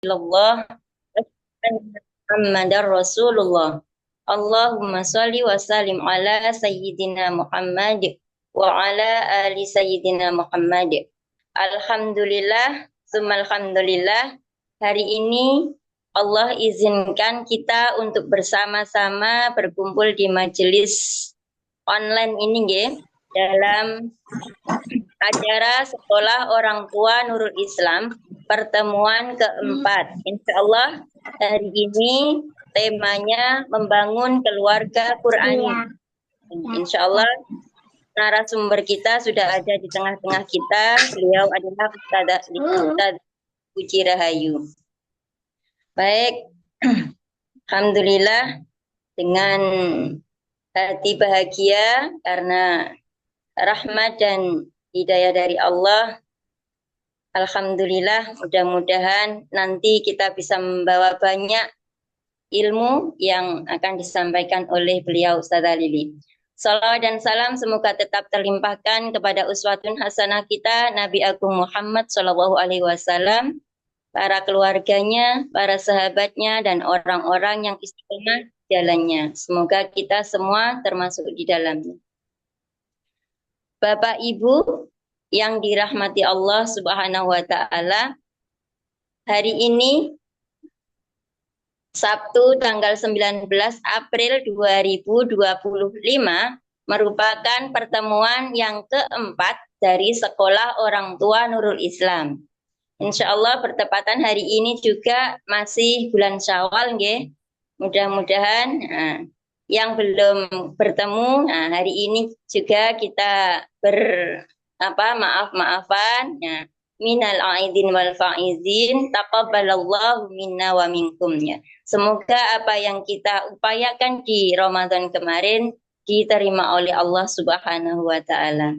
illallah Muhammadar Rasulullah. Allahumma sholli wa sallim ala sayyidina Muhammad wa ala ali sayyidina Muhammad. Alhamdulillah, summa alhamdulillah. Hari ini Allah izinkan kita untuk bersama-sama berkumpul di majelis online ini nggih, dalam acara Sekolah Orang Tua Nurul Islam pertemuan keempat. Insya Allah hari ini temanya membangun keluarga Qurani. Insya Allah narasumber kita sudah ada di tengah-tengah kita. Beliau adalah Ustaz Puji Rahayu. Baik, alhamdulillah dengan hati bahagia karena rahmat dan hidayah dari Allah. Alhamdulillah, mudah-mudahan nanti kita bisa membawa banyak ilmu yang akan disampaikan oleh beliau Ustazah Lili. Salawat dan salam semoga tetap terlimpahkan kepada uswatun hasanah kita Nabi Agung Muhammad Shallallahu Alaihi Wasallam, para keluarganya, para sahabatnya, dan orang-orang yang istiqomah jalannya. Semoga kita semua termasuk di dalamnya. Bapak Ibu yang dirahmati Allah Subhanahu wa taala, hari ini Sabtu tanggal 19 April 2025 merupakan pertemuan yang keempat dari Sekolah Orang Tua Nurul Islam. Insya Allah bertepatan hari ini juga masih bulan Syawal, nggih. Mudah-mudahan yang belum bertemu, hari ini juga kita maaf-maafan. Minal aidin wal faizin, taqabbalallahu minna wa minkum. Semoga apa yang kita upayakan di Ramadan kemarin diterima oleh Allah Subhanahu wa taala.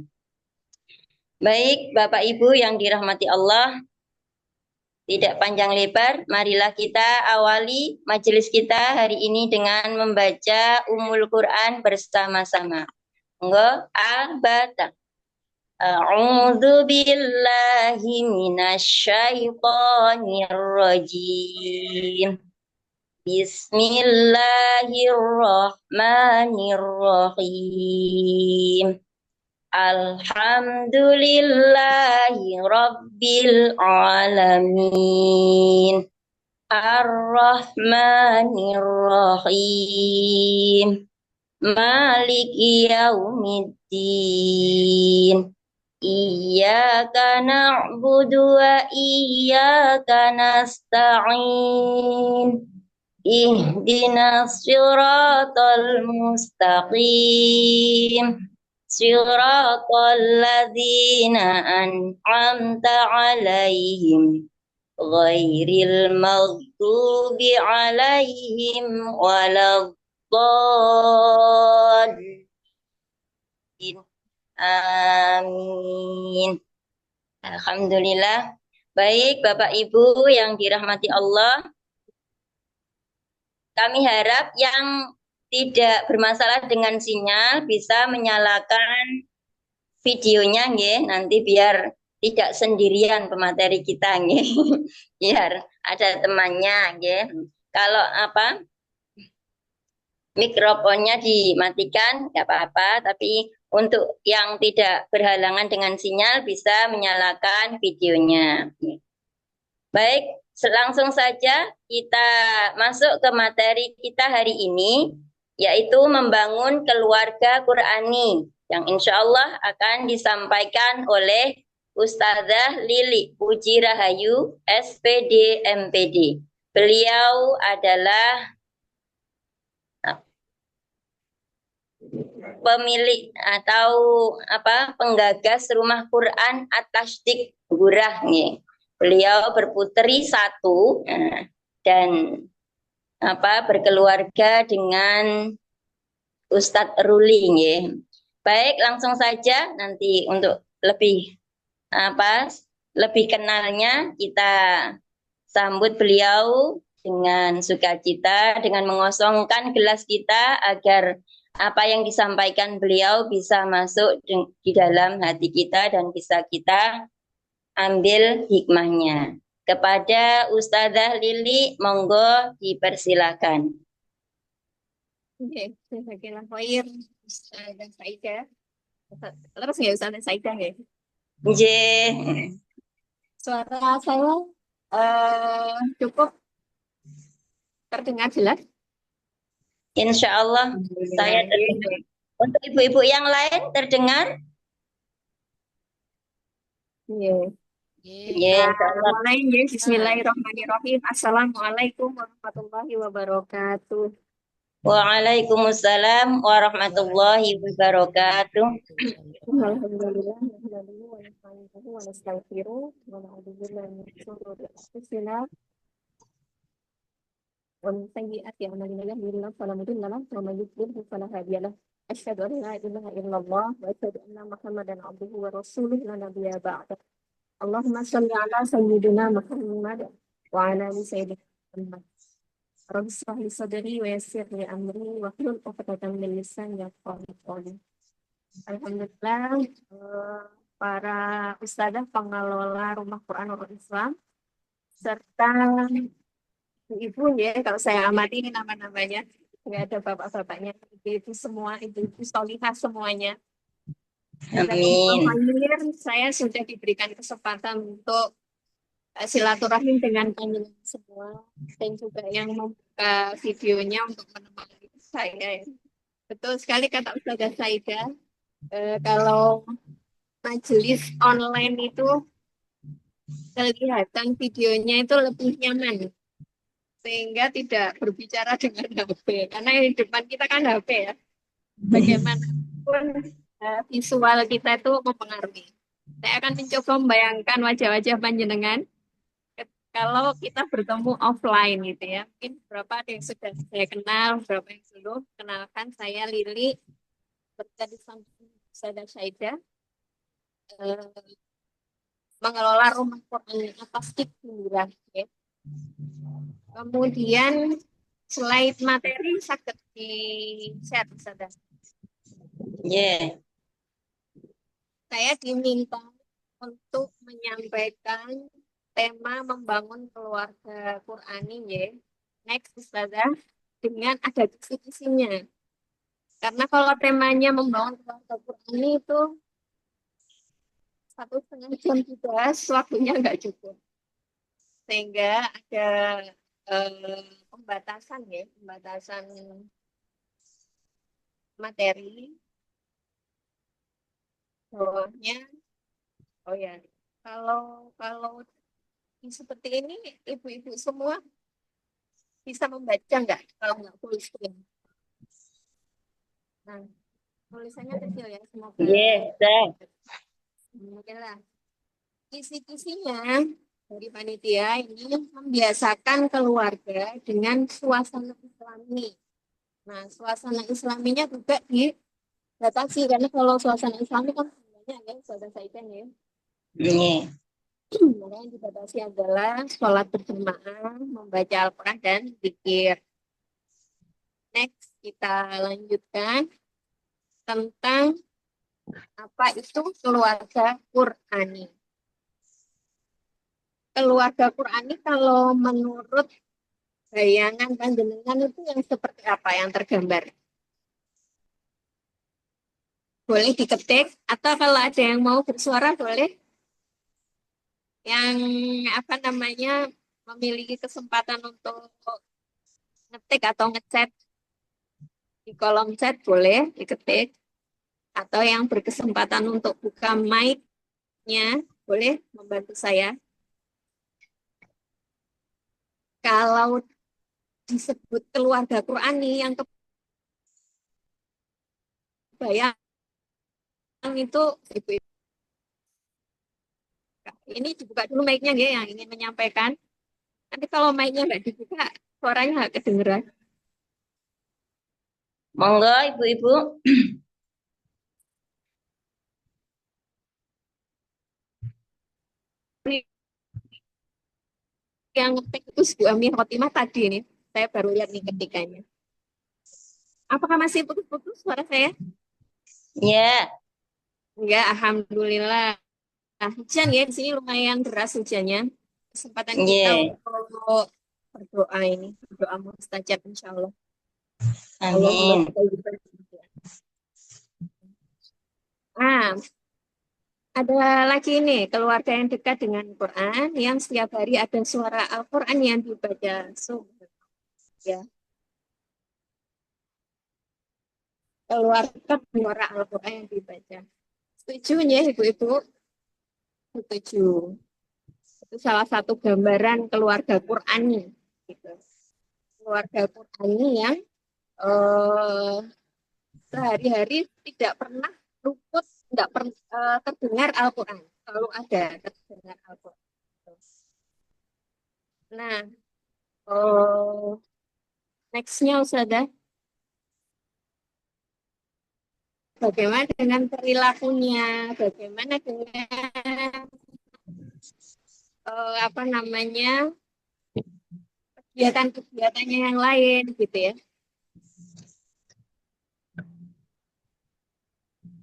Baik, Bapak Ibu yang dirahmati Allah, tidak panjang lebar, marilah kita awali majelis kita hari ini dengan membaca Ummul Quran bersama-sama. Monggo, al-Baqarah. A'udzu billahi minasyaitonir rajim. Bismillahirrahmanirrahim. Alhamdulillahi rabbil alamin. Ar-Rahmanir Rahim. Maliki yaumiddin. Iyyaka na'budu wa iyyaka nasta'in. Ihdinas siratal mustaqim. Siratal ladzina an'amta 'alaihim ghairil maghdubi 'alaihim waladdallin. Amin. Alhamdulillah. Baik, Bapak Ibu yang dirahmati Allah, kami harap yang tidak bermasalah dengan sinyal bisa menyalakan videonya, nggih. Nanti biar tidak sendirian pemateri kita, nggih. Biar ada temannya, nggih. Kalau mikrofonnya dimatikan, nggak apa-apa, tapi untuk yang tidak berhalangan dengan sinyal bisa menyalakan videonya. Baik, langsung saja kita masuk ke materi kita hari ini, yaitu membangun keluarga Qurani, yang insya Allah akan disampaikan oleh Ustazah Lili Puji Rahayu, SPD MPD. Beliau adalah pemilik atau penggagas Rumah Quran At-Tasdiq Gurah, nih. Beliau berputri satu dan berkeluarga dengan Ustadz Ruli, nih. Baik, langsung saja nanti untuk lebih kenalnya kita sambut beliau dengan sukacita, dengan mengosongkan gelas kita agar apa yang disampaikan beliau bisa masuk di dalam hati kita dan bisa kita ambil hikmahnya. Kepada Ustazah Lili, monggo dipersilakan. Oke, jazakallah khair Ustazah Saidah. Terus ya Ustazah Saidah ya. Nggih. Suara saya cukup terdengar jelas. Insya Allah saya Alhamdulillah. terdengar. Untuk ibu-ibu yang lain terdengar? Iya. Ya, Kita insya Allah. mulai ya. Bismillahirrahmanirrahim. Assalamualaikum warahmatullahi wabarakatuh. Waalaikumsalam warahmatullahi wabarakatuh. Alhamdulillah. Nahmaduhu wa nasta'inuhu wa nastaghfiruh wa na'udzu billahi min shururi anfusina wa min sayyiati a'malina. Yahdihillahu fala mudilla lahu wa man yudlil fala hadiya lahu. Asyhadu an la ilaha illallah wa asyhadu anna Muhammadan abduhu wa rasuluh la nabiyya ba'da. Allahumma shalli ala sayyidina Muhammad wa ala ali sayyidina Muhammad. Rabbi shrah li sadri wa yassir li amri wa hlul 'uqdatam min lisani yafqahu qawli. Alhamdulillah, para ustadzah pengelola Rumah Quran Nurul Islam serta ibu ya, kalau saya amati ini nama-namanya nggak ada bapak-bapaknya, itu semua ibu-ibu solihah semuanya. Amin. Saya sudah diberikan kesempatan untuk silaturahim dengan panjenengan semua dan juga yang membuka videonya untuk menemani saya. Betul sekali kata Ustazah Saidah, kalau majelis online itu kelihatan videonya itu lebih nyaman sehingga tidak berbicara dengan HP karena di depan kita kan HP ya. Bagaimanapun visual kita itu mempengaruhi. Saya akan mencoba membayangkan wajah-wajah panjenengan kalau kita bertemu offline gitu ya. Mungkin beberapa ada yang sudah saya kenal, beberapa yang belum. Kenalkan, saya Lili, berada di samping Ustazah Saidah, mengelola Rumah Quran atas Pinggiran. Ya. Kemudian slide materi sakit di-share, Ustazah. Ya. Saya diminta untuk menyampaikan tema membangun keluarga Qurani ya. Next Ustazah, dengan ada kisi-kisinya. Karena kalau temanya membangun keluarga Qurani itu 1,5 jam dibahas, waktunya nggak cukup. Sehingga ada pembatasan ya, pembatasan materi. Bawahnya, oh ya, kalau seperti ini ibu-ibu semua bisa membaca nggak kalau nggak full screen? Nah, tulisannya kecil ya, semoga. Yes, Mungkin lah. Kisi-kisinya dari panitia ini membiasakan keluarga dengan suasana Islami. Nah, suasana Islaminya juga dibatasi karena kalau suasana Islami kan sebenarnya ya, saudara saya ya. Iya. Yang dibatasi adalah sholat berjamaah, membaca Al-Quran dan zikir. Next, kita lanjutkan tentang apa itu keluarga Qurani. Keluarga Qurani kalau menurut bayangan panjenengan itu yang seperti apa yang tergambar? Boleh diketik atau kalau ada yang mau bersuara boleh. Yang apa namanya memiliki kesempatan untuk ngetik atau ngechat di kolom chat boleh diketik. Atau yang berkesempatan untuk buka mic-nya boleh membantu saya. Kalau disebut keluarga Qurani yang kebayang itu ibu-ibu. Ini dibuka dulu mic-nya ya yang ingin menyampaikan. Nanti kalau mic-nya nggak dibuka, suaranya nggak kedengeran. Monggo ibu-ibu. Yang ngetik itu Bu Amir Khotimah tadi ini. Saya baru lihat nih ketikanya. Apakah masih putus-putus suara saya? Ya. Enggak, alhamdulillah. Nah, hujan ya di sini lumayan deras hujannya. kesempatan kita Yeah. untuk berdoa ini, berdoa mustajab insya Allah. Allahumma Amin. Ah, ada lagi nih keluarga yang dekat dengan Quran yang setiap hari ada suara Al-Quran yang dibaca. Ya, keluarga suara Al-Quran yang dibaca. Setuju ya ibu-ibu? Setuju. Itu salah satu gambaran keluarga Qurani. Gitu. Keluarga Qurani yang eh, sehari-hari tidak pernah luput, tidak pernah terdengar Al-Quran. Selalu ada terdengar Al-Quran. Nah, oh, nextnya Ustazah, bagaimana dengan perilakunya? Bagaimana dengan apa namanya kegiatan-kegiatannya yang lain gitu ya?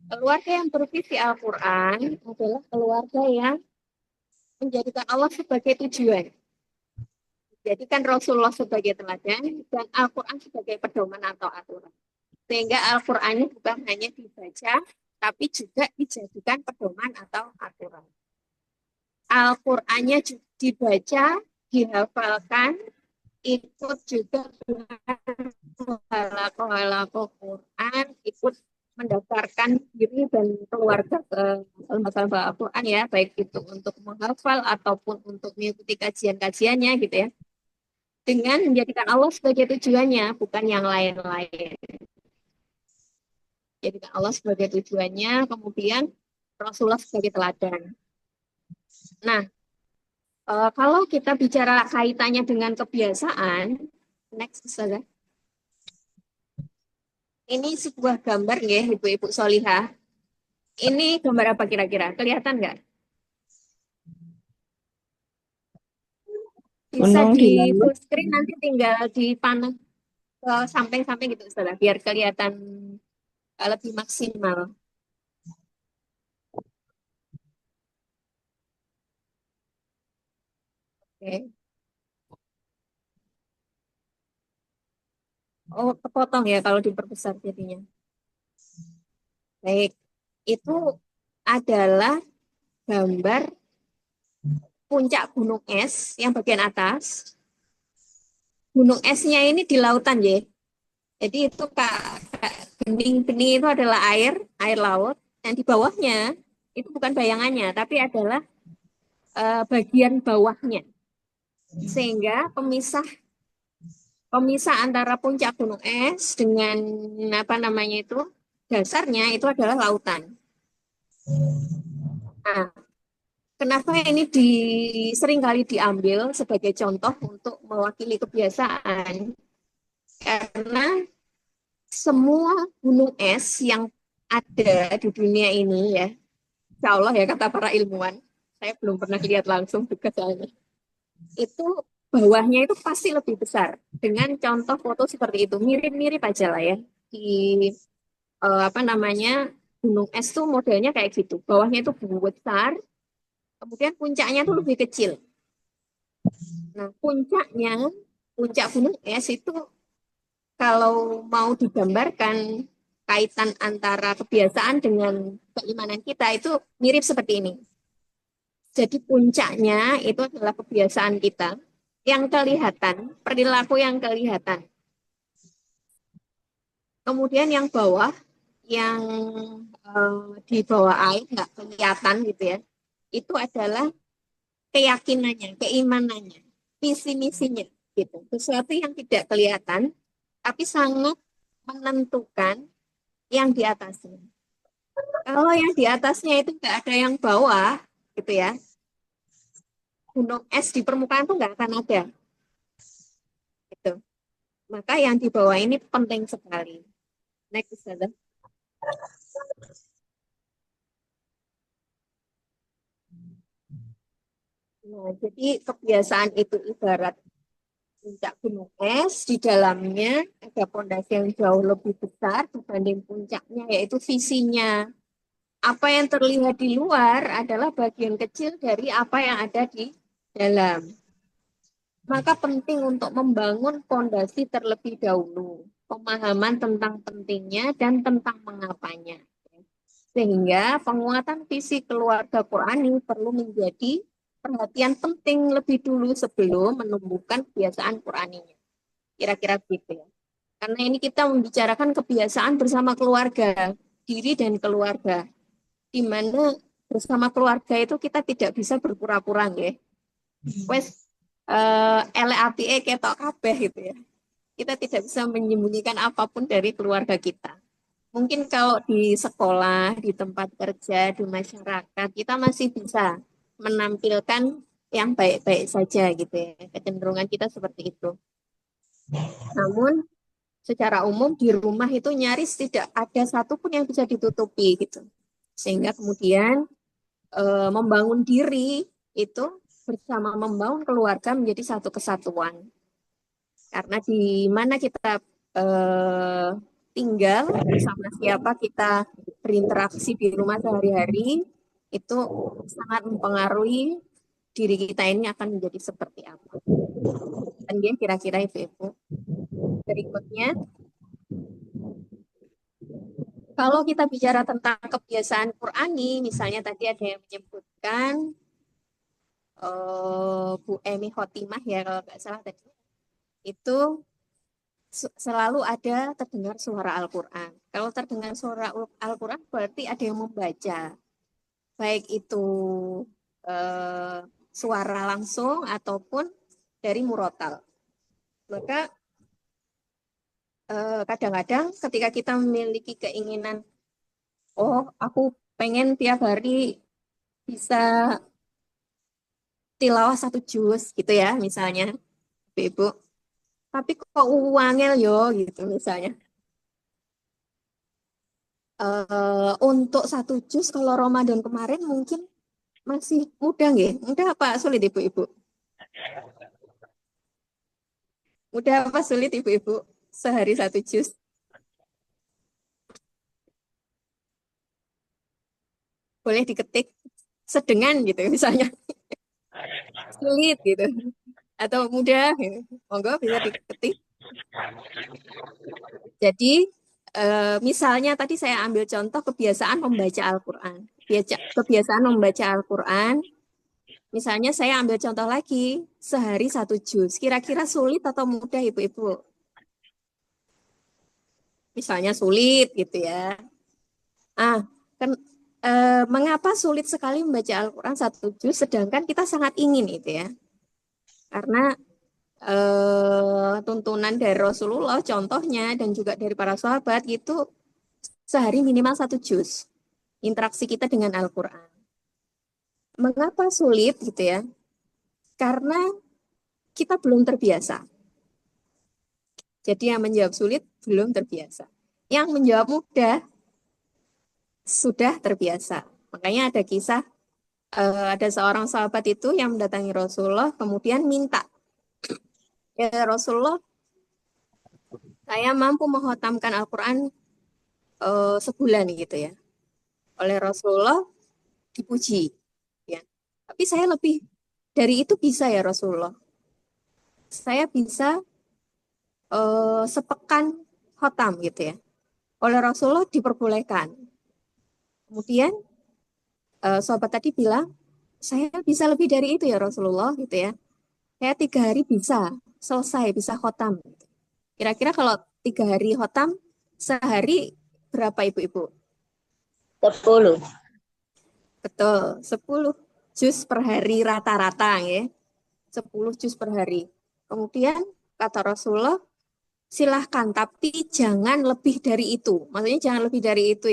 Keluarga yang bervisi Al-Quran adalah keluarga yang menjadikan Allah sebagai tujuan. Jadikan Rasulullah sebagai teladan dan Al-Quran sebagai pedoman atau aturan. Sehingga Al-Quran ini bukan hanya dibaca, tapi juga dijadikan pedoman atau aturan. Al-Qur'annya dibaca, dihafalkan, ikut juga halaqah Quran, ikut mendaftarkan diri dan keluarga ke lembaga Al-Quran ya, baik itu untuk menghafal ataupun untuk mengikuti kajian-kajiannya gitu ya, dengan menjadikan Allah sebagai tujuannya, bukan yang lain-lain. Jadikan Allah sebagai tujuannya, kemudian Rasulullah sebagai teladan. Nah, kalau kita bicara kaitannya dengan kebiasaan, next Ustazah. Ini sebuah gambar ya, Ibu-ibu Solihah. Ini gambar apa kira-kira? Kelihatan nggak? Bisa Gunung di di laut. full screen nanti tinggal dipanah ke samping-samping gitu Ustazah, biar kelihatan lebih maksimal. Oke. Oh, kepotong ya kalau diperbesar jadinya. Baik, itu adalah gambar puncak gunung es yang bagian atas. Gunung esnya ini di lautan ya. Jadi itu bening-bening itu adalah air laut. Dan di bawahnya itu bukan bayangannya, tapi adalah bagian bawahnya. Sehingga pemisah pemisah antara puncak gunung es dengan apa namanya itu dasarnya itu adalah lautan. Nah, kenapa ini sering kali diambil sebagai contoh untuk mewakili kebiasaan? Karena semua gunung es yang ada di dunia ini ya, insya Allah ya kata para ilmuwan, saya belum pernah lihat langsung juga soalnya, itu bawahnya itu pasti lebih besar. Dengan contoh foto seperti itu, mirip-mirip aja lah ya. Di apa namanya gunung es tuh modelnya kayak gitu. Bawahnya itu besar, kemudian puncaknya tuh lebih kecil. Nah, puncak gunung es itu kalau mau digambarkan kaitan antara kebiasaan dengan keimanan kita itu mirip seperti ini. Jadi puncaknya itu adalah kebiasaan kita yang kelihatan, perilaku yang kelihatan. Kemudian yang bawah, yang di bawah air nggak kelihatan gitu ya, itu adalah keyakinannya, keimanannya, visi misinya gitu. Sesuatu yang tidak kelihatan, tapi sangat menentukan yang di atasnya. Kalau yang di atasnya itu nggak ada yang bawah, gitu ya, gunung es di permukaan itu nggak akan ada, gitu. Maka yang di bawah ini penting sekali. Next, Ustazah. Nah, jadi kebiasaan itu ibarat puncak gunung es, di dalamnya ada pondasi yang jauh lebih besar dibanding puncaknya, yaitu visinya. Apa yang terlihat di luar adalah bagian kecil dari apa yang ada di dalam. Maka penting untuk membangun fondasi terlebih dahulu, pemahaman tentang pentingnya dan tentang mengapanya. Sehingga penguatan visi keluarga Qurani perlu menjadi perhatian penting lebih dulu sebelum menumbuhkan kebiasaan Quraninya. Kira-kira gitu ya. Karena ini kita membicarakan kebiasaan bersama keluarga, diri dan keluarga. Di mana bersama keluarga itu kita tidak bisa berpura-pura nggih. Wes elek apike ketok kabeh gitu ya. Kita tidak bisa menyembunyikan apapun dari keluarga kita. Mungkin kalau di sekolah, di tempat kerja, di masyarakat, kita masih bisa menampilkan yang baik-baik saja gitu ya. Kecenderungan kita seperti itu. Namun secara umum di rumah itu nyaris tidak ada satupun yang bisa ditutupi gitu. Sehingga kemudian membangun diri itu bersama membangun keluarga menjadi satu kesatuan. Karena di mana kita eh, tinggal bersama siapa kita berinteraksi di rumah sehari-hari itu sangat mempengaruhi diri kita ini akan menjadi seperti apa. Dan dia kira-kira itu Ibu. Berikutnya, kalau kita bicara tentang kebiasaan Qurani, misalnya tadi ada yang menyebutkan Bu Emi Khotimah ya kalau nggak salah tadi, itu selalu ada terdengar suara Al-Quran. Kalau terdengar suara Al-Quran berarti ada yang membaca. Baik itu eh, suara langsung ataupun dari murotal. Maka kadang-kadang ketika kita memiliki keinginan, oh aku pengen tiap hari bisa tilawah satu juz gitu ya misalnya, Ibu. Tapi kok uangnya yo gitu misalnya. Untuk satu juz kalau Ramadan kemarin mungkin masih mudah nggih? Mudah apa sulit Ibu-ibu? Mudah apa sulit Ibu-ibu? Sehari satu juz. Boleh diketik sedengan gitu misalnya. Sulit gitu. Atau mudah gitu. Monggo bisa diketik. Jadi misalnya tadi saya ambil contoh kebiasaan membaca Al-Quran. Kebiasaan membaca Al-Quran. Misalnya saya ambil contoh lagi, sehari satu juz. Kira-kira sulit atau mudah Ibu-ibu? Misalnya sulit gitu ya. Ah, kan mengapa sulit sekali membaca Al-Quran satu juz, sedangkan kita sangat ingin itu ya. Karena tuntunan dari Rasulullah, contohnya, dan juga dari para sahabat, itu sehari minimal satu juz. Interaksi kita dengan Al-Quran. Mengapa sulit gitu ya? Karena kita belum terbiasa. Jadi yang menjawab sulit belum terbiasa. Yang menjawab mudah sudah terbiasa. Makanya ada kisah ada seorang sahabat itu yang mendatangi Rasulullah kemudian minta, ya Rasulullah, saya mampu menghotamkan Al-Quran sebulan gitu ya. Oleh Rasulullah dipuji, ya. Tapi saya lebih dari itu bisa ya Rasulullah. Saya bisa sepekan khotam gitu ya. Oleh Rasulullah diperbolehkan. Kemudian sahabat tadi bilang, saya bisa lebih dari itu ya Rasulullah gitu ya. Saya 3 hari bisa selesai, bisa khotam. Kira-kira kalau 3 hari khotam, sehari berapa ibu-ibu? 10. Betul, 10 juz per hari rata-rata ya. 10 juz per hari. Kemudian kata Rasulullah, silahkan tapi jangan lebih dari itu. Maksudnya jangan lebih dari itu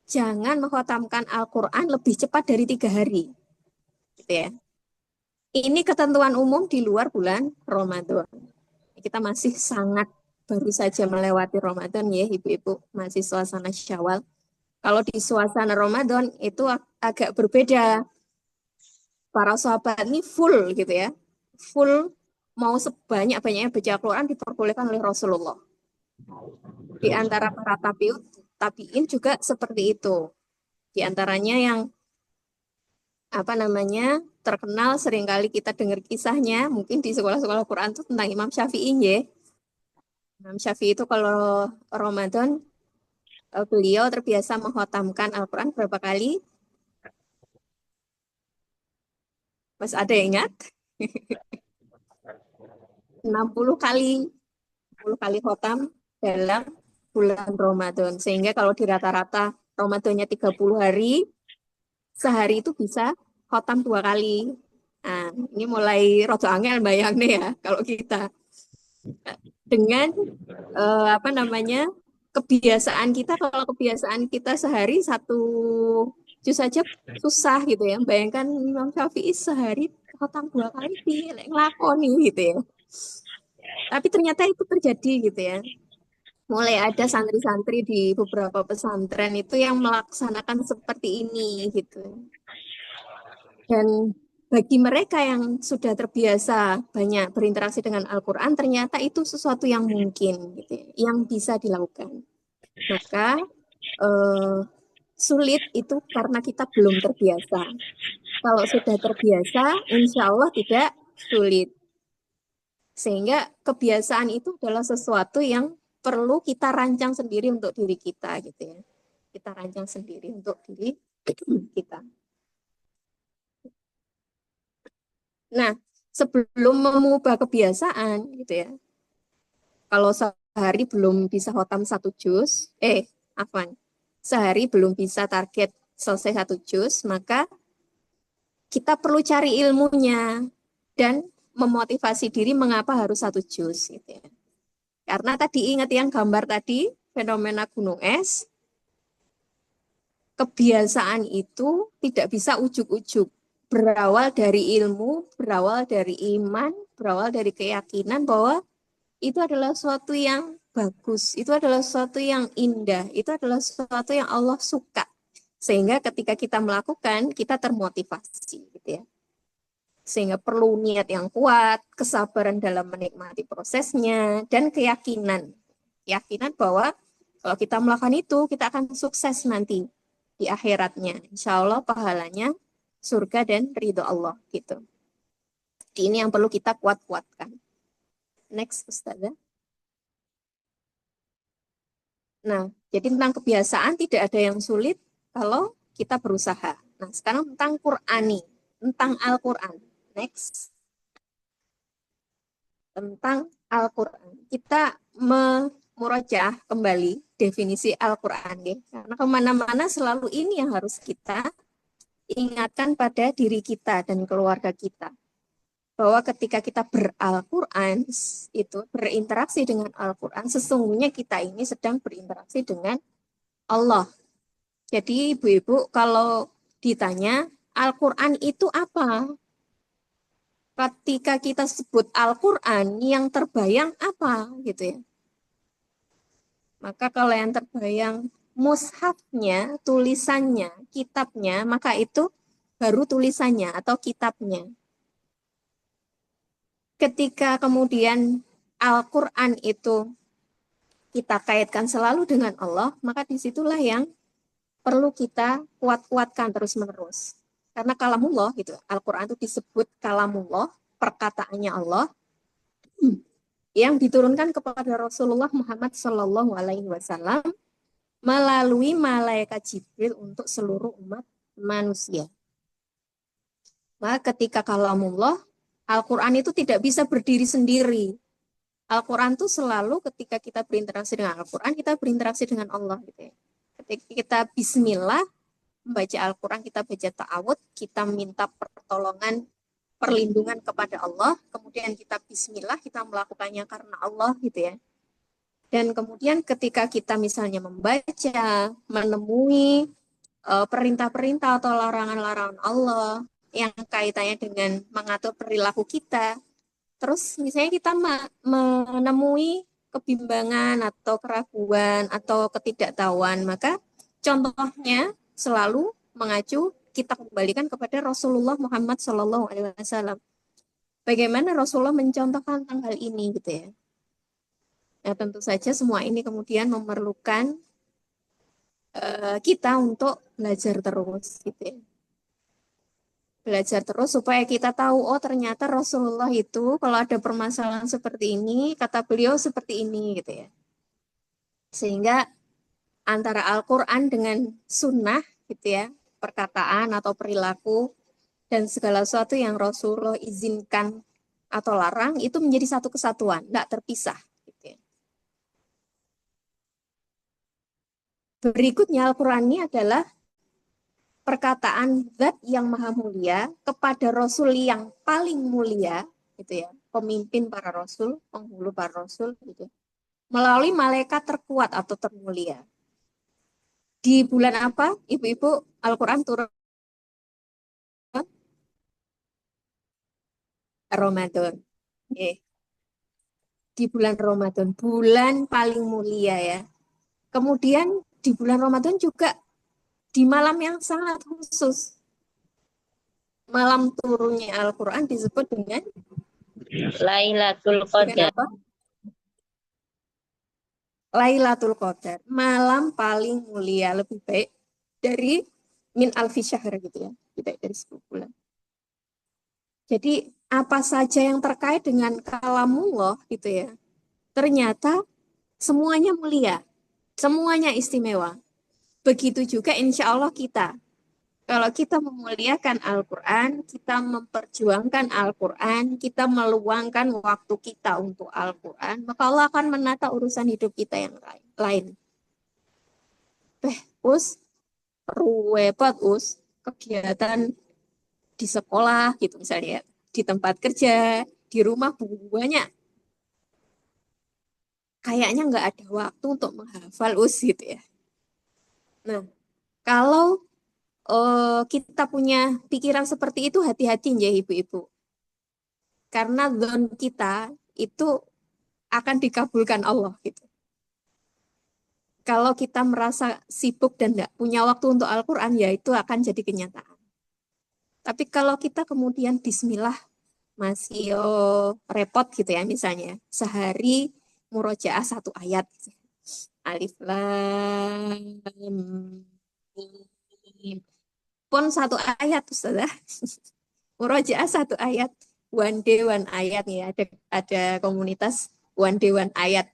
jangan mengkhatamkan Al-Quran lebih cepat dari 3 hari. Gitu ya. Ini ketentuan umum di luar bulan Ramadan. Kita masih sangat baru saja melewati Ramadan ya ibu-ibu, masih suasana Syawal. Kalau di suasana Ramadan itu agak berbeda. Para sahabat ini full gitu ya. Full mau sebanyak-banyaknya baca Al-Quran diperbolehkan oleh Rasulullah. Di antara para tabiin juga seperti itu. Di antaranya yang apa namanya terkenal seringkali kita dengar kisahnya, mungkin di sekolah-sekolah Quran itu tentang Imam Syafi'i ya. Imam Syafi'i itu kalau Ramadan beliau terbiasa menghotamkan Al-Quran berapa kali? Mas ada yang ingat? 60 kali. 60 kali khotam dalam bulan Ramadan. Sehingga kalau di rata-rata Ramadannya 30 hari, sehari itu bisa khotam 2 kali. Nah, ini mulai rodo angel bayangnya ya kalau kita dengan apa namanya kebiasaan kita, kalau kebiasaan kita sehari satu juz saja susah gitu ya. Bayangkan Imam Syafi'i sehari khotam 2 kali ngelakoni gitu ya. Tapi ternyata itu terjadi gitu ya. Mulai ada santri-santri di beberapa pesantren itu yang melaksanakan seperti ini gitu. Dan bagi mereka yang sudah terbiasa banyak berinteraksi dengan Al-Quran, ternyata itu sesuatu yang mungkin gitu ya, yang bisa dilakukan. Maka eh, sulit itu karena kita belum terbiasa. Kalau sudah terbiasa, insya Allah tidak sulit. Sehingga kebiasaan itu adalah sesuatu yang perlu kita rancang sendiri untuk diri kita gitu ya. Kita rancang sendiri untuk diri kita. Nah, sebelum mengubah kebiasaan gitu ya. Kalau sehari belum bisa khotam 1 juz, afwan, sehari belum bisa target selesai 1 juz, maka kita perlu cari ilmunya dan memotivasi diri mengapa harus 1 juz gitu ya. Karena tadi ingat yang gambar tadi, fenomena gunung es, kebiasaan itu tidak bisa ujuk-ujuk. Berawal dari ilmu, berawal dari iman, berawal dari keyakinan bahwa itu adalah sesuatu yang bagus, itu adalah sesuatu yang indah, itu adalah sesuatu yang Allah suka. Sehingga ketika kita melakukan, kita termotivasi gitu ya. Sehingga perlu niat yang kuat, kesabaran dalam menikmati prosesnya, dan keyakinan. Keyakinan bahwa kalau kita melakukan itu, kita akan sukses nanti di akhiratnya. Insya Allah pahalanya surga dan ridho Allah gitu. Ini yang perlu kita kuat-kuatkan. Next, Ustazah. Nah, jadi tentang kebiasaan tidak ada yang sulit kalau kita berusaha. Nah, sekarang tentang Qur'ani, tentang Al-Quran. Next, tentang Al-Quran. Kita memurojaah kembali definisi Al-Quran. Ya. Karena kemana-mana selalu ini yang harus kita ingatkan pada diri kita dan keluarga kita. Bahwa ketika kita ber-Al-Quran, itu berinteraksi dengan Al-Quran, sesungguhnya kita ini sedang berinteraksi dengan Allah. Jadi ibu-ibu kalau ditanya Al-Quran itu apa? Ketika kita sebut Al-Quran, yang terbayang apa gitu ya? Maka kalau yang terbayang mushafnya, tulisannya, kitabnya, maka itu baru tulisannya atau kitabnya. Ketika kemudian Al-Quran itu kita kaitkan selalu dengan Allah, maka disitulah yang perlu kita kuat-kuatkan terus-menerus. Karena kalamullah, gitu, Al-Quran itu disebut kalamullah, perkataannya Allah, yang diturunkan kepada Rasulullah Muhammad Shallallahu Alaihi Wasallam melalui malaikat Jibril untuk seluruh umat manusia. Maka ketika kalamullah, Al-Quran itu tidak bisa berdiri sendiri. Al-Quran itu selalu ketika kita berinteraksi dengan Al-Quran, kita berinteraksi dengan Allah. Gitu ya. Ketika kita bismillah, membaca Al-Quran, kita baca ta'awud, kita minta pertolongan, perlindungan kepada Allah, kemudian kita bismillah, kita melakukannya karena Allah gitu ya. Dan kemudian ketika kita misalnya membaca, menemui perintah-perintah atau larangan-larangan Allah yang kaitannya dengan mengatur perilaku kita, terus misalnya kita menemui kebimbangan atau keraguan atau ketidaktahuan, maka contohnya selalu mengacu kita kembalikan kepada Rasulullah Muhammad Shallallahu Alaihi Wasallam. Bagaimana Rasulullah mencontohkan tentang hal ini gitu ya. Nah, tentu saja semua ini kemudian memerlukan kita untuk belajar terus gitu ya. Belajar terus supaya kita tahu, oh ternyata Rasulullah itu kalau ada permasalahan seperti ini, kata beliau seperti ini gitu ya. Sehingga antara Al-Quran dengan sunnah gitu ya, perkataan atau perilaku dan segala sesuatu yang Rasulullah izinkan atau larang itu menjadi satu kesatuan, tidak terpisah. Gitu ya. Berikutnya Al-Quran ini adalah perkataan zat yang maha mulia kepada Rasul yang paling mulia, gitu ya, pemimpin para Rasul, penghulu para Rasul, gitu, melalui malaikat terkuat atau termulia. Di bulan apa, Ibu-ibu, Al-Quran turun? Ramadan. Okay. Di bulan Ramadan, bulan paling mulia ya. Kemudian di bulan Ramadan juga di malam yang sangat khusus. Malam turunnya Al-Quran disebut dengan Lailatul dengan Qadar. apa? Lailatul Qadar. Malam paling mulia, lebih baik dari min alfi syahr gitu ya. Lebih baik dari 10 bulan. Jadi apa saja yang terkait dengan kalamullah gitu ya. Ternyata semuanya mulia, semuanya istimewa. Begitu juga insya Allah kita. Kalau kita memuliakan Al-Quran, kita memperjuangkan Al-Quran, kita meluangkan waktu kita untuk Al-Quran, maka Allah akan menata urusan hidup kita yang lain. Us, ruwepet us, kegiatan di sekolah gitu misalnya, di tempat kerja, di rumah banyak. Kayaknya nggak ada waktu untuk menghafal us gitu ya. Nah, kalau kita punya pikiran seperti itu, hati-hati ya ibu-ibu. Karena zon kita itu akan dikabulkan Allah gitu. Kalau kita merasa sibuk dan tidak punya waktu untuk Al-Quran, ya itu akan jadi kenyataan. Tapi kalau kita kemudian bismillah masih repot gitu ya misalnya, sehari murojaah satu ayat. Alif lam mim. Pun satu ayat Ustazah. Murojaah satu ayat. One day one ayat ya. Ada komunitas one day one ayat.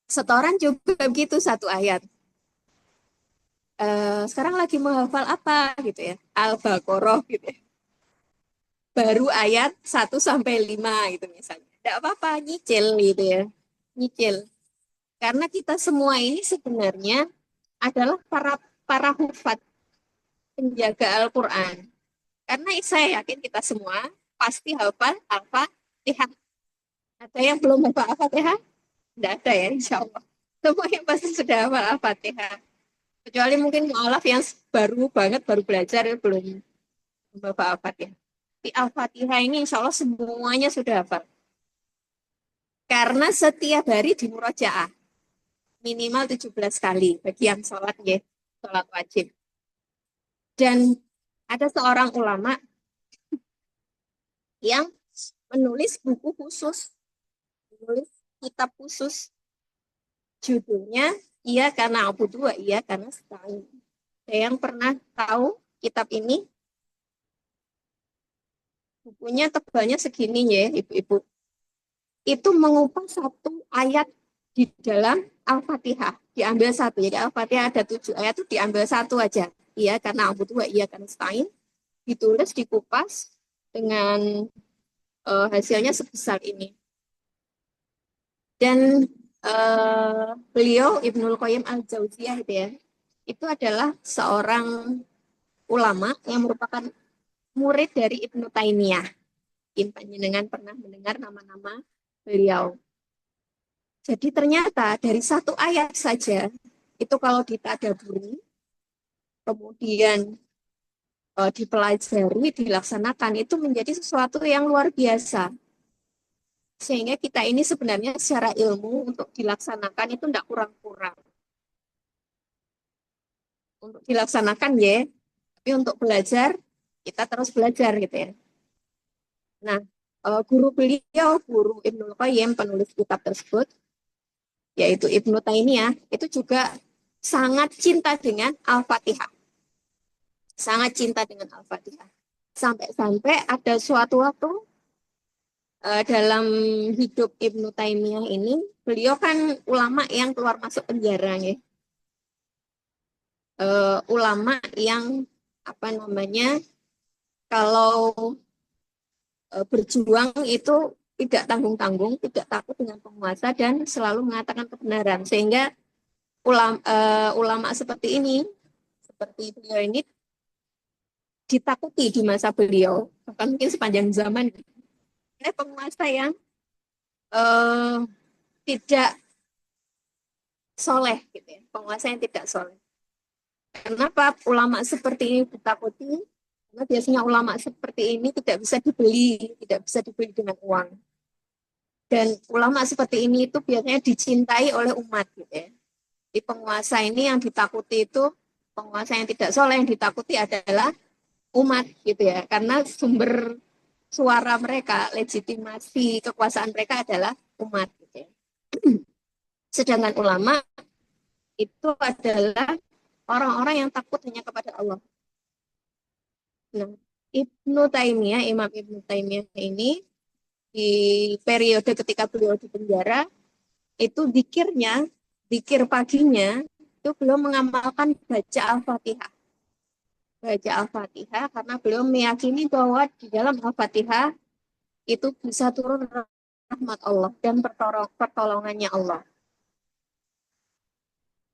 Setoran juga begitu satu ayat. Sekarang lagi menghafal apa gitu ya. Al-Baqarah gitu ya. Baru ayat 1 sampai 5 gitu misalnya. Tidak apa-apa, nyicil gitu ya. Nyicil. Karena kita semua ini sebenarnya adalah para hufat penjaga Al-Quran. Karena saya yakin kita semua pasti hafal Al-Fatihah. Ada yang belum hafal Al-Fatihah? Tidak ada ya, insya Allah. Semua yang pasti sudah hafal Al-Fatihah. Kecuali mungkin mu'alaf yang baru banget, baru belajar, ya, belum hafal Al-Fatihah. Di Al-Fatihah ini insya Allah semuanya sudah hafal. Karena setiap hari di murojaah. Minimal 17 kali bagi yang sholat ya, sholat wajib. Dan ada seorang ulama yang menulis buku khusus, menulis kitab khusus. Judulnya Iya Karena Abu Dua, Iya Karena Setahun. Ada yang pernah tahu kitab ini? Bukunya tebalnya segini ya, ibu-ibu. Itu mengupas satu ayat di dalam Al-Fatihah. Diambil satu. Jadi Al-Fatihah ada 7 ayat itu diambil satu aja. Iya karena Abu Dua, Iya Karena Setahun. Ditulis, dikupas dengan hasilnya sebesar ini. Dan beliau Ibnul Qayyim Al-Jauziyah itu ya, itu adalah seorang ulama yang merupakan murid dari Ibnu Taimiyah. Mungkin panjenengan pernah mendengar nama-nama beliau. Jadi ternyata dari satu ayat saja, itu kalau ditadaburi, kemudian dipelajari, dilaksanakan, itu menjadi sesuatu yang luar biasa. Sehingga kita ini sebenarnya secara ilmu untuk dilaksanakan itu tidak kurang-kurang. Untuk dilaksanakan ya, tapi untuk belajar, kita terus belajar gitu ya. Nah, guru beliau, guru Ibnul Qayyim, penulis kitab tersebut, yaitu Ibnu Taimiyah, itu juga sangat cinta dengan Al-Fatihah. Sangat cinta dengan Al-Fatihah. Sampai-sampai ada suatu waktu dalam hidup Ibnu Taimiyah ini, beliau kan ulama yang keluar masuk penjara ya. Ulama yang apa namanya, kalau berjuang itu tidak tanggung-tanggung, tidak takut dengan penguasa dan selalu mengatakan kebenaran. Sehingga ulama seperti ini, seperti beliau ini ditakuti di masa beliau, bahkan mungkin sepanjang zaman oleh penguasa yang eh, tidak soleh, gitu ya. Penguasa yang tidak soleh. Kenapa ulama seperti ini ditakuti? Karena biasanya ulama seperti ini tidak bisa dibeli dengan uang. Dan ulama seperti ini itu biasanya dicintai oleh umat, gitu ya. Di penguasa ini yang ditakuti itu, penguasa yang tidak soleh yang ditakuti adalah umat, gitu ya. Karena sumber suara mereka, legitimasi kekuasaan mereka adalah umat, gitu ya. Sedangkan ulama itu adalah orang-orang yang takut hanya kepada Allah. Nah, Imam Ibnu Taimiyah ini di periode ketika beliau di penjara itu zikir paginya itu beliau mengamalkan baca Al-Fatihah. Baca Al-Fatihah karena beliau meyakini bahwa di dalam Al-Fatihah itu bisa turun rahmat Allah dan pertolongannya Allah.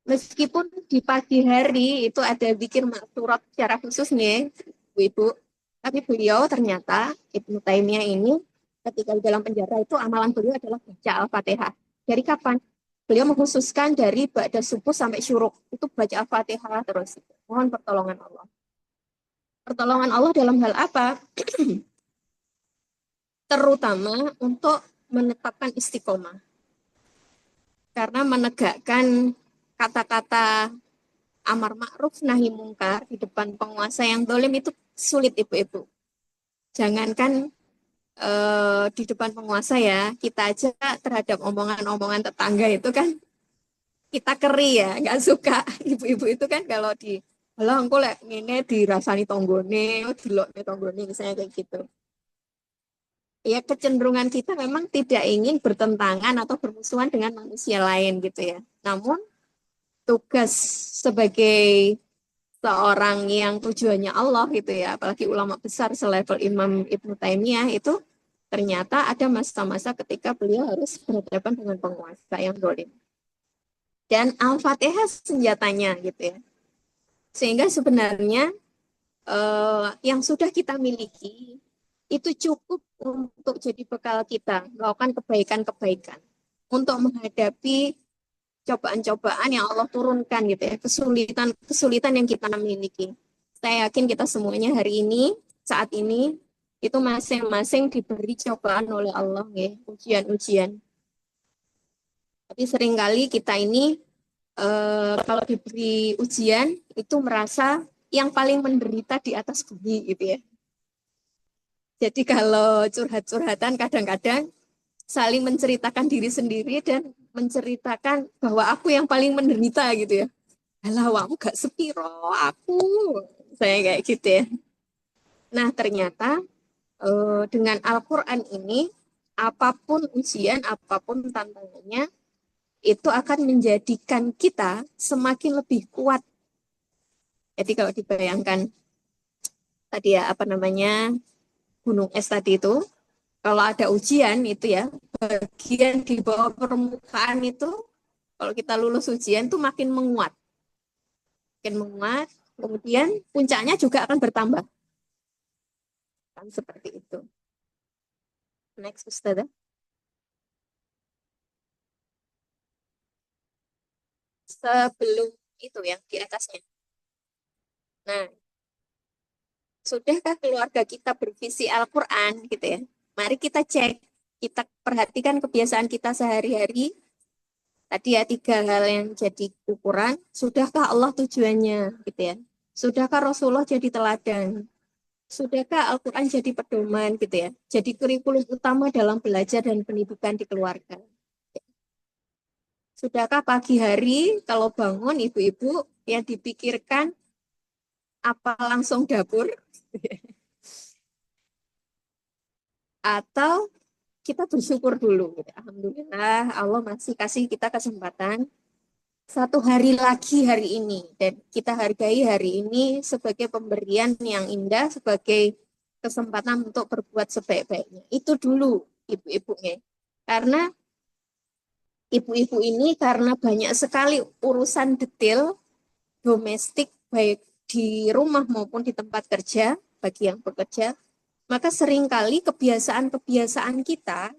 Meskipun di pagi hari itu ada zikir maksurat secara khusus nih, Ibu, tapi beliau ternyata Ibnu Taimiyah ini ketika di dalam penjara itu amalan beliau adalah baca Al-Fatihah. Dari kapan? Beliau mengkhususkan dari ba'da subuh sampai syuruk itu baca Al-Fatihah terus. Mohon pertolongan Allah. Pertolongan Allah dalam hal apa? Terutama untuk menetapkan istiqomah. Karena menegakkan kata-kata amar ma'ruf nahi mungkar di depan penguasa yang dolim itu sulit, ibu-ibu. Jangankan di depan penguasa ya, kita aja terhadap omongan-omongan tetangga itu kan kita keri ya, nggak suka. Ibu-ibu itu kan kalau di halo engko lek ngene dirasani tonggone, dilokne tonggone misalnya kayak gitu. Ya kecenderungan kita memang tidak ingin bertentangan atau bermusuhan dengan manusia lain gitu ya. Namun tugas sebagai seorang yang tujuannya Allah gitu ya, apalagi ulama besar selevel Imam Ibnu Taimiyah itu ternyata ada masa-masa ketika beliau harus berhadapan dengan penguasa yang dolim. Dan Al-Fatihah senjatanya gitu ya. Sehingga sebenarnya yang sudah kita miliki itu cukup untuk jadi bekal kita melakukan kebaikan-kebaikan untuk menghadapi cobaan-cobaan yang Allah turunkan gitu ya, kesulitan yang kita miliki. Saya yakin kita semuanya hari ini, saat ini, itu masing-masing diberi cobaan oleh Allah ya, ujian-ujian. Tapi seringkali kita ini kalau diberi ujian itu merasa yang paling menderita di atas bumi gitu ya. Jadi kalau curhat-curhatan kadang-kadang saling menceritakan diri sendiri dan menceritakan bahwa aku yang paling menderita gitu ya. Alah, kamu gak sepiro aku. Saya kayak gitu ya. Nah, ternyata dengan Al-Quran ini, apapun ujian, apapun tantangannya, itu akan menjadikan kita semakin lebih kuat. Jadi kalau dibayangkan tadi ya, apa namanya, gunung es tadi itu, kalau ada ujian itu ya, bagian di bawah permukaan itu, kalau kita lulus ujian itu makin menguat, kemudian puncaknya juga akan bertambah. Kan seperti itu. Next, Ustazah. Sebelum itu yang di atasnya. Nah, sudahkah keluarga kita bervisi Al-Quran gitu ya? Mari kita cek, kita perhatikan kebiasaan kita sehari-hari. Tadi ya 3 hal yang jadi ukuran. Sudahkah Allah tujuannya gitu ya? Sudahkah Rasulullah jadi teladan? Sudahkah Al-Quran jadi pedoman gitu ya? Jadi kurikulum utama dalam belajar dan pendidikan di keluarga. Sudahkah pagi hari kalau bangun ibu-ibu yang dipikirkan apa langsung dapur? atau kita bersyukur dulu gitu. Alhamdulillah Allah masih kasih kita kesempatan satu hari lagi hari ini, dan kita hargai hari ini sebagai pemberian yang indah, sebagai kesempatan untuk berbuat sebaik-baiknya. Itu dulu ibu-ibunya. Karena ibu-ibu ini karena banyak sekali urusan detail domestik baik di rumah maupun di tempat kerja bagi yang bekerja, maka seringkali kebiasaan-kebiasaan kita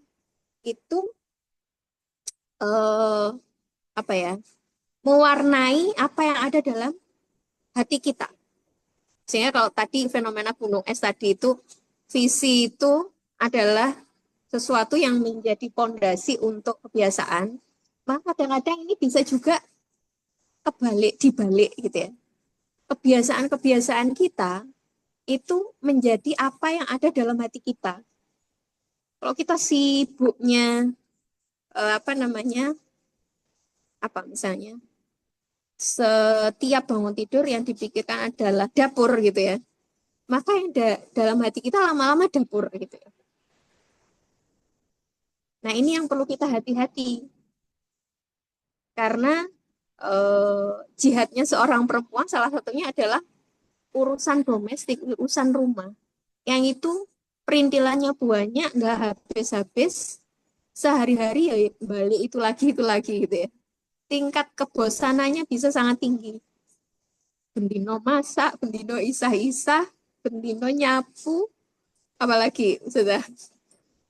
itu eh, apa ya, mewarnai apa yang ada dalam hati kita. Sehingga kalau tadi fenomena gunung es tadi itu, visi itu adalah sesuatu yang menjadi pondasi untuk kebiasaan, maka kadang-kadang ini bisa juga dibalik gitu ya. Kebiasaan-kebiasaan kita itu menjadi apa yang ada dalam hati kita. Kalau kita sibuknya apa namanya, apa misalnya, setiap bangun tidur yang dipikirkan adalah dapur gitu ya, maka yang dalam hati kita lama-lama dapur gitu ya. Nah ini yang perlu kita hati-hati, karena jihadnya seorang perempuan salah satunya adalah urusan domestik, urusan rumah. Yang itu perintilannya banyak, nggak habis-habis, sehari-hari ya balik itu lagi gitu ya. Tingkat kebosanannya bisa sangat tinggi. Bendino masak, bendino isah-isah, bendino nyapu, apalagi sudah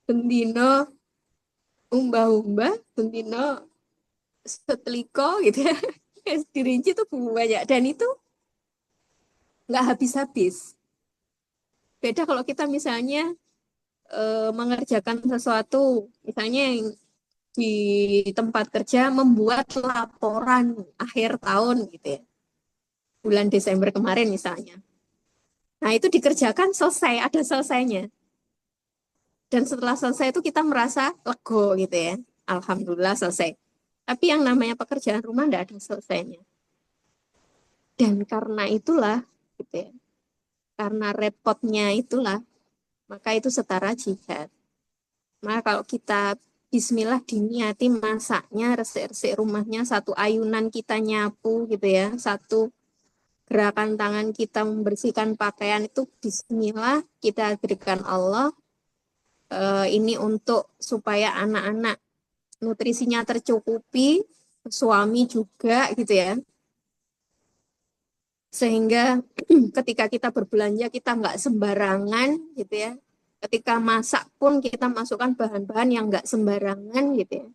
bendino umbah-umbah, bendino seteliko gitu ya. Dirinci itu banyak, dan itu nggak habis-habis. Beda kalau kita misalnya mengerjakan sesuatu, misalnya yang di tempat kerja membuat laporan akhir tahun gitu ya, bulan Desember kemarin misalnya. Nah itu dikerjakan selesai, ada selesainya. Dan setelah selesai itu kita merasa lego gitu ya. Alhamdulillah selesai. Tapi yang namanya pekerjaan rumah tidak ada selesainya. Dan karena itulah gitu ya, karena repotnya itulah, maka itu setara jihad. Maka kalau kita Bismillah diniati masaknya, resik-resik rumahnya, satu ayunan kita nyapu gitu ya, satu gerakan tangan kita membersihkan pakaian itu Bismillah, kita berikan Allah. Ini untuk supaya anak-anak nutrisinya tercukupi, suami juga gitu ya. Sehingga ketika kita berbelanja kita nggak sembarangan gitu ya. Ketika masak pun kita masukkan bahan-bahan yang nggak sembarangan gitu ya.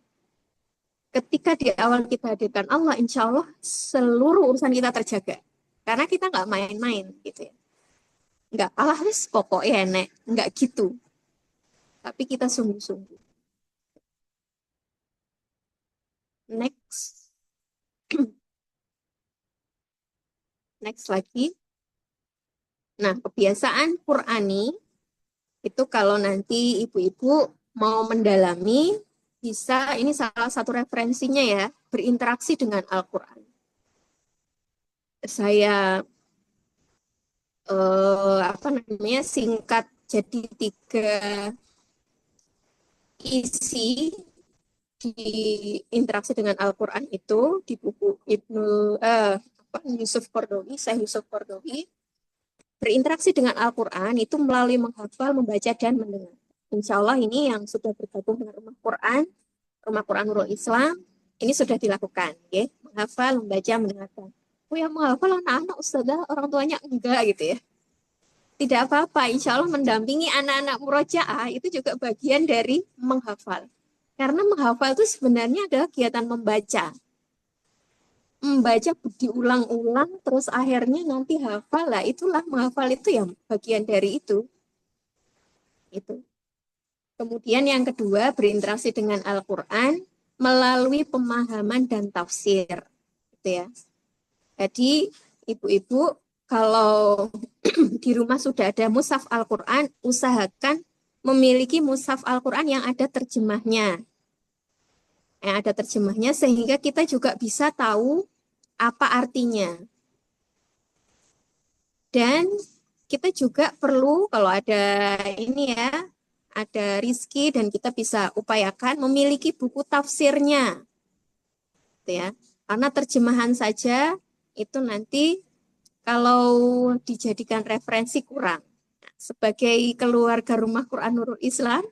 Ketika di awal kita hadirkan Allah, insya Allah seluruh urusan kita terjaga. Karena kita nggak main-main gitu ya. Nggak, Allah wis pokoknya nek, nggak gitu. Tapi kita sungguh-sungguh. Next, next lagi. Nah, kebiasaan Qur'ani itu kalau nanti ibu-ibu mau mendalami, bisa, ini salah satu referensinya ya, berinteraksi dengan Al-Quran. Saya apa namanya, singkat jadi 3 isi di interaksi dengan Al-Quran itu di buku Yusuf Qaradawi, Syekh Yusuf Qaradawi. Berinteraksi dengan Al-Quran itu melalui menghafal, membaca, dan mendengar. Insya Allah ini yang sudah bergabung dengan Rumah Quran Nurul Islam, ini sudah dilakukan, ya. Menghafal, membaca, mendengarkan. Oh yang menghafal anak-anak Ustazah, orang tuanya enggak gitu ya. Tidak apa-apa, insya Allah mendampingi anak-anak murojaah itu juga bagian dari menghafal. Karena menghafal itu sebenarnya adalah kegiatan membaca. Membaca diulang-ulang, terus akhirnya nanti hafal lah. Itulah menghafal itu yang bagian dari itu. Itu. Kemudian yang kedua, berinteraksi dengan Al-Quran melalui pemahaman dan tafsir. Gitu ya. Jadi ibu-ibu kalau di rumah sudah ada mushaf Al-Quran, usahakan memiliki mushaf Al-Quran yang ada terjemahnya. Yang ada terjemahnya sehingga kita juga bisa tahu apa artinya. Dan kita juga perlu kalau ada ini ya, ada rizki dan kita bisa upayakan memiliki buku tafsirnya. Gitu ya. Karena terjemahan saja itu nanti kalau dijadikan referensi kurang. Sebagai keluarga rumah Quran Nurul Islam,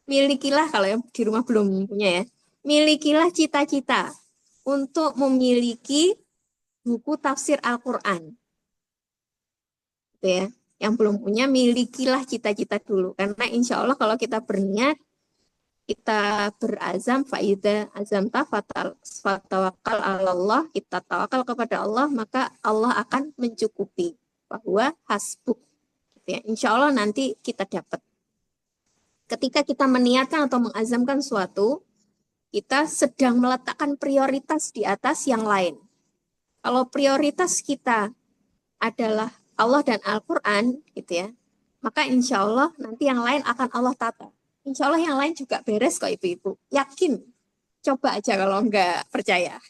milikilah, kalau yang di rumah belum punya ya, milikilah cita-cita untuk memiliki buku tafsir Al-Quran. Gitu ya. Yang belum punya, milikilah cita-cita dulu. Karena insya Allah kalau kita berniat, kita berazam, faida azam fatawakal Allah, kita tawakal kepada Allah, maka Allah akan mencukupi. Bahwa hasbuk. Gitu ya. Insya Allah nanti kita dapat. Ketika kita meniatkan atau mengazamkan suatu, kita sedang meletakkan prioritas di atas yang lain. Kalau prioritas kita adalah Allah dan Al-Quran, gitu ya, maka insya Allah nanti yang lain akan Allah tata. Insya Allah yang lain juga beres kok ibu-ibu. Yakin. Coba aja kalau nggak percaya.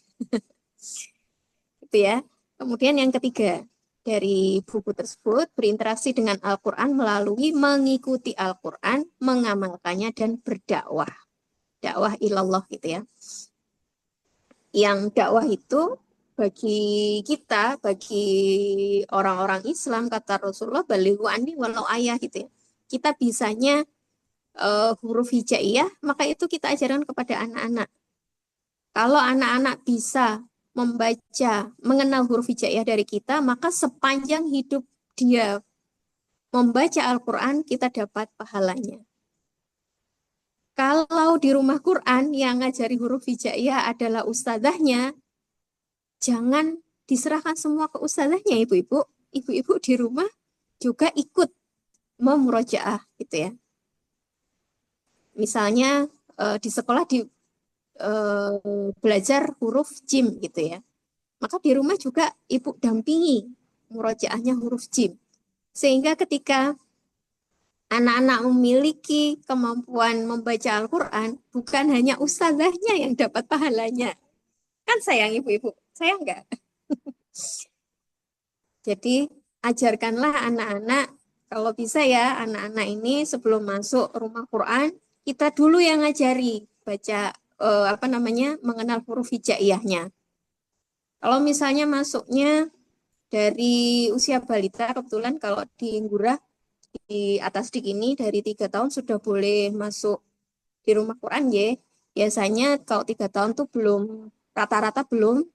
Gitu ya. Kemudian yang ketiga, dari buku tersebut berinteraksi dengan Al-Quran melalui mengikuti Al-Quran, mengamalkannya, dan berdakwah. Dakwah ilallah gitu ya. Yang dakwah itu bagi kita, bagi orang-orang Islam, kata Rasulullah, balighu anni walau ayah gitu ya. Kita bisanya huruf hijaiyah, maka itu kita ajarkan kepada anak-anak. Kalau anak-anak bisa membaca, mengenal huruf hijaiyah dari kita, maka sepanjang hidup dia membaca Al-Quran, kita dapat pahalanya. Kalau di rumah Quran yang ngajari huruf hijaiyah adalah ustazahnya, jangan diserahkan semua ke ustazahnya ibu-ibu. Ibu-ibu di rumah juga ikut memurojaah gitu ya. Misalnya di sekolah belajar huruf jim gitu ya. Maka di rumah juga ibu dampingi murojaahnya huruf jim. Sehingga ketika anak-anak memiliki kemampuan membaca Al-Quran, bukan hanya ustazahnya yang dapat pahalanya. Kan sayang ibu-ibu, sayang enggak? Jadi ajarkanlah anak-anak, kalau bisa ya anak-anak ini sebelum masuk rumah Quran, kita dulu yang ngajari baca mengenal huruf hijaiyahnya. Kalau misalnya masuknya dari usia balita, kebetulan kalau di Ngurah di atas dik ini dari 3 tahun sudah boleh masuk di rumah Quran ya. Biasanya kalau 3 tahun tuh belum, rata-rata belum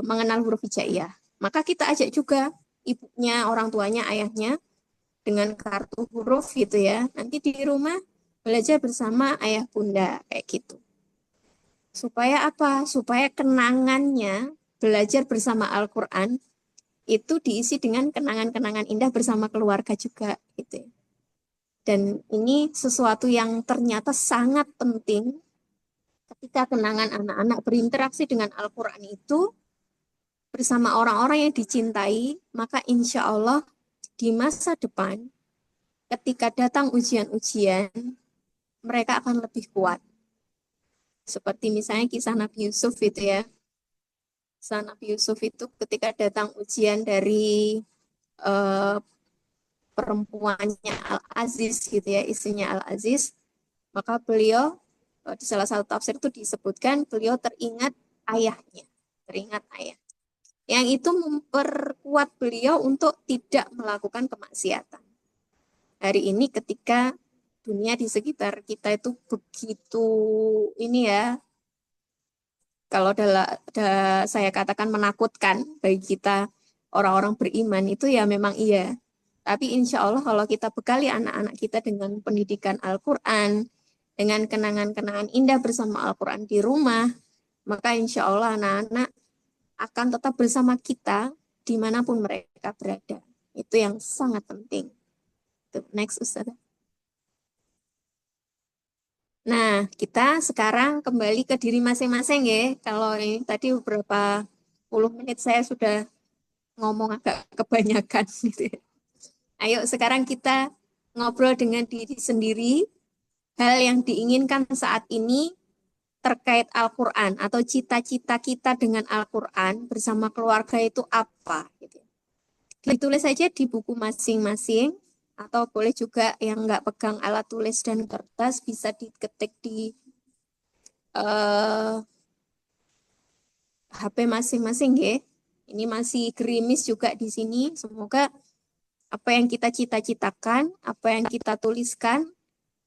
mengenal huruf hijaiyah. Maka kita ajak juga ibunya, orang tuanya, ayahnya dengan kartu huruf gitu ya. Nanti di rumah belajar bersama ayah bunda kayak gitu. Supaya apa? Supaya kenangannya belajar bersama Al-Quran itu diisi dengan kenangan-kenangan indah bersama keluarga juga gitu ya. Dan ini sesuatu yang ternyata sangat penting ketika kenangan anak-anak berinteraksi dengan Al-Quran itu bersama orang-orang yang dicintai, maka insya Allah di masa depan ketika datang ujian-ujian, mereka akan lebih kuat. Seperti misalnya kisah Nabi Yusuf itu ya. Kisah Nabi Yusuf itu ketika datang ujian dari eh, perempuannya Al-Aziz gitu ya, istrinya Al-Aziz, maka beliau di salah satu tafsir itu disebutkan beliau teringat ayahnya, teringat ayah. Yang itu memperkuat beliau untuk tidak melakukan kemaksiatan. Hari ini ketika dunia di sekitar kita itu begitu ini ya, kalau saya katakan menakutkan bagi kita orang-orang beriman itu ya memang iya. Tapi insya Allah kalau kita bekali anak-anak kita dengan pendidikan Al-Quran, dengan kenangan-kenangan indah bersama Al-Quran di rumah, maka insya Allah anak-anak akan tetap bersama kita dimanapun mereka berada. Itu yang sangat penting. Next, Ustazah. Nah, kita sekarang kembali ke diri masing-masing ya. Kalau ini tadi beberapa puluh menit saya sudah ngomong agak kebanyakan gitu ya. Ayo sekarang kita ngobrol dengan diri sendiri, hal yang diinginkan saat ini terkait Al-Quran atau cita-cita kita dengan Al-Quran bersama keluarga itu apa? Gitu. Ditulis saja di buku masing-masing atau boleh juga yang nggak pegang alat tulis dan kertas bisa diketik di eh, HP masing-masing ya. Ini masih gerimis juga di sini. Semoga apa yang kita cita-citakan, apa yang kita tuliskan,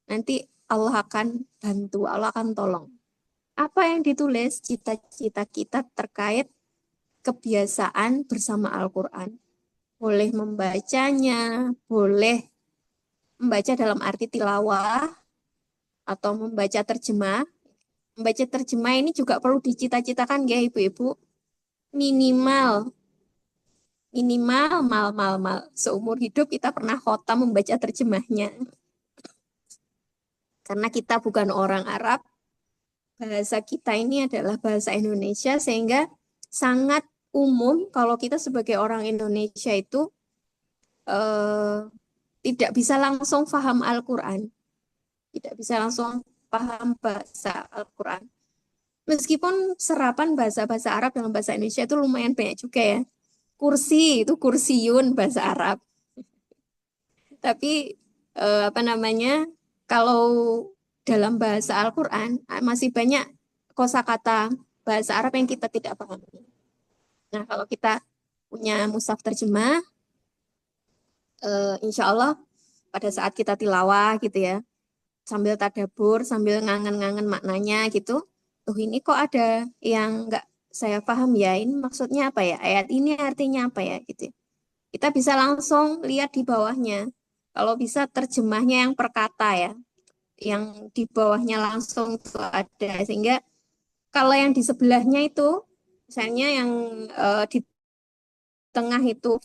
nanti Allah akan bantu, Allah akan tolong. Apa yang ditulis, cita-cita kita terkait kebiasaan bersama Al-Quran. Boleh membacanya, boleh membaca dalam arti tilawah, atau membaca terjemah. Membaca terjemah ini juga perlu dicita-citakan ya ibu-ibu. Minimal mal seumur hidup kita pernah khotam membaca terjemahnya, karena kita bukan orang Arab, bahasa kita ini adalah bahasa Indonesia, sehingga sangat umum kalau kita sebagai orang Indonesia itu eh, tidak bisa langsung paham Al-Quran, tidak bisa langsung paham bahasa Al-Quran, meskipun serapan bahasa-bahasa Arab dalam bahasa Indonesia itu lumayan banyak juga ya. Kursi itu kursiyun bahasa Arab. Tapi apa namanya? Kalau dalam bahasa Al-Qur'an masih banyak kosakata bahasa Arab yang kita tidak pahami. Nah, kalau kita punya mushaf terjemah, insya Allah pada saat kita tilawah gitu ya, sambil tadabur, sambil ngangen-ngangen maknanya gitu, tuh ini kok ada yang nggak saya paham ya, ini maksudnya apa ya, ayat ini artinya apa ya gitu. Kita bisa langsung lihat di bawahnya. Kalau bisa terjemahnya yang per kata ya, yang di bawahnya langsung tuh ada. Sehingga kalau yang di sebelahnya itu, misalnya yang di tengah itu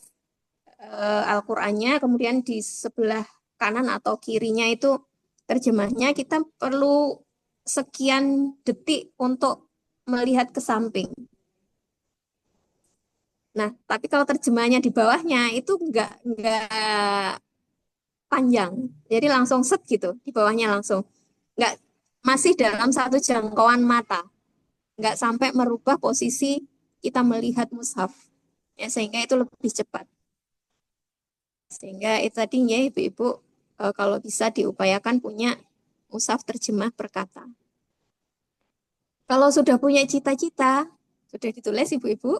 Al-Qur'annya, kemudian di sebelah kanan atau kirinya itu terjemahnya, kita perlu sekian detik untuk melihat ke samping. Nah, tapi kalau terjemahnya di bawahnya itu nggak panjang. Jadi langsung set gitu, di bawahnya langsung. Nggak, masih dalam satu jangkauan mata. Nggak sampai merubah posisi kita melihat mushaf. Ya, sehingga itu lebih cepat. Sehingga itu tadinya ibu-ibu kalau bisa diupayakan punya mushaf terjemah perkata. Kalau sudah punya cita-cita, sudah ditulis ibu-ibu,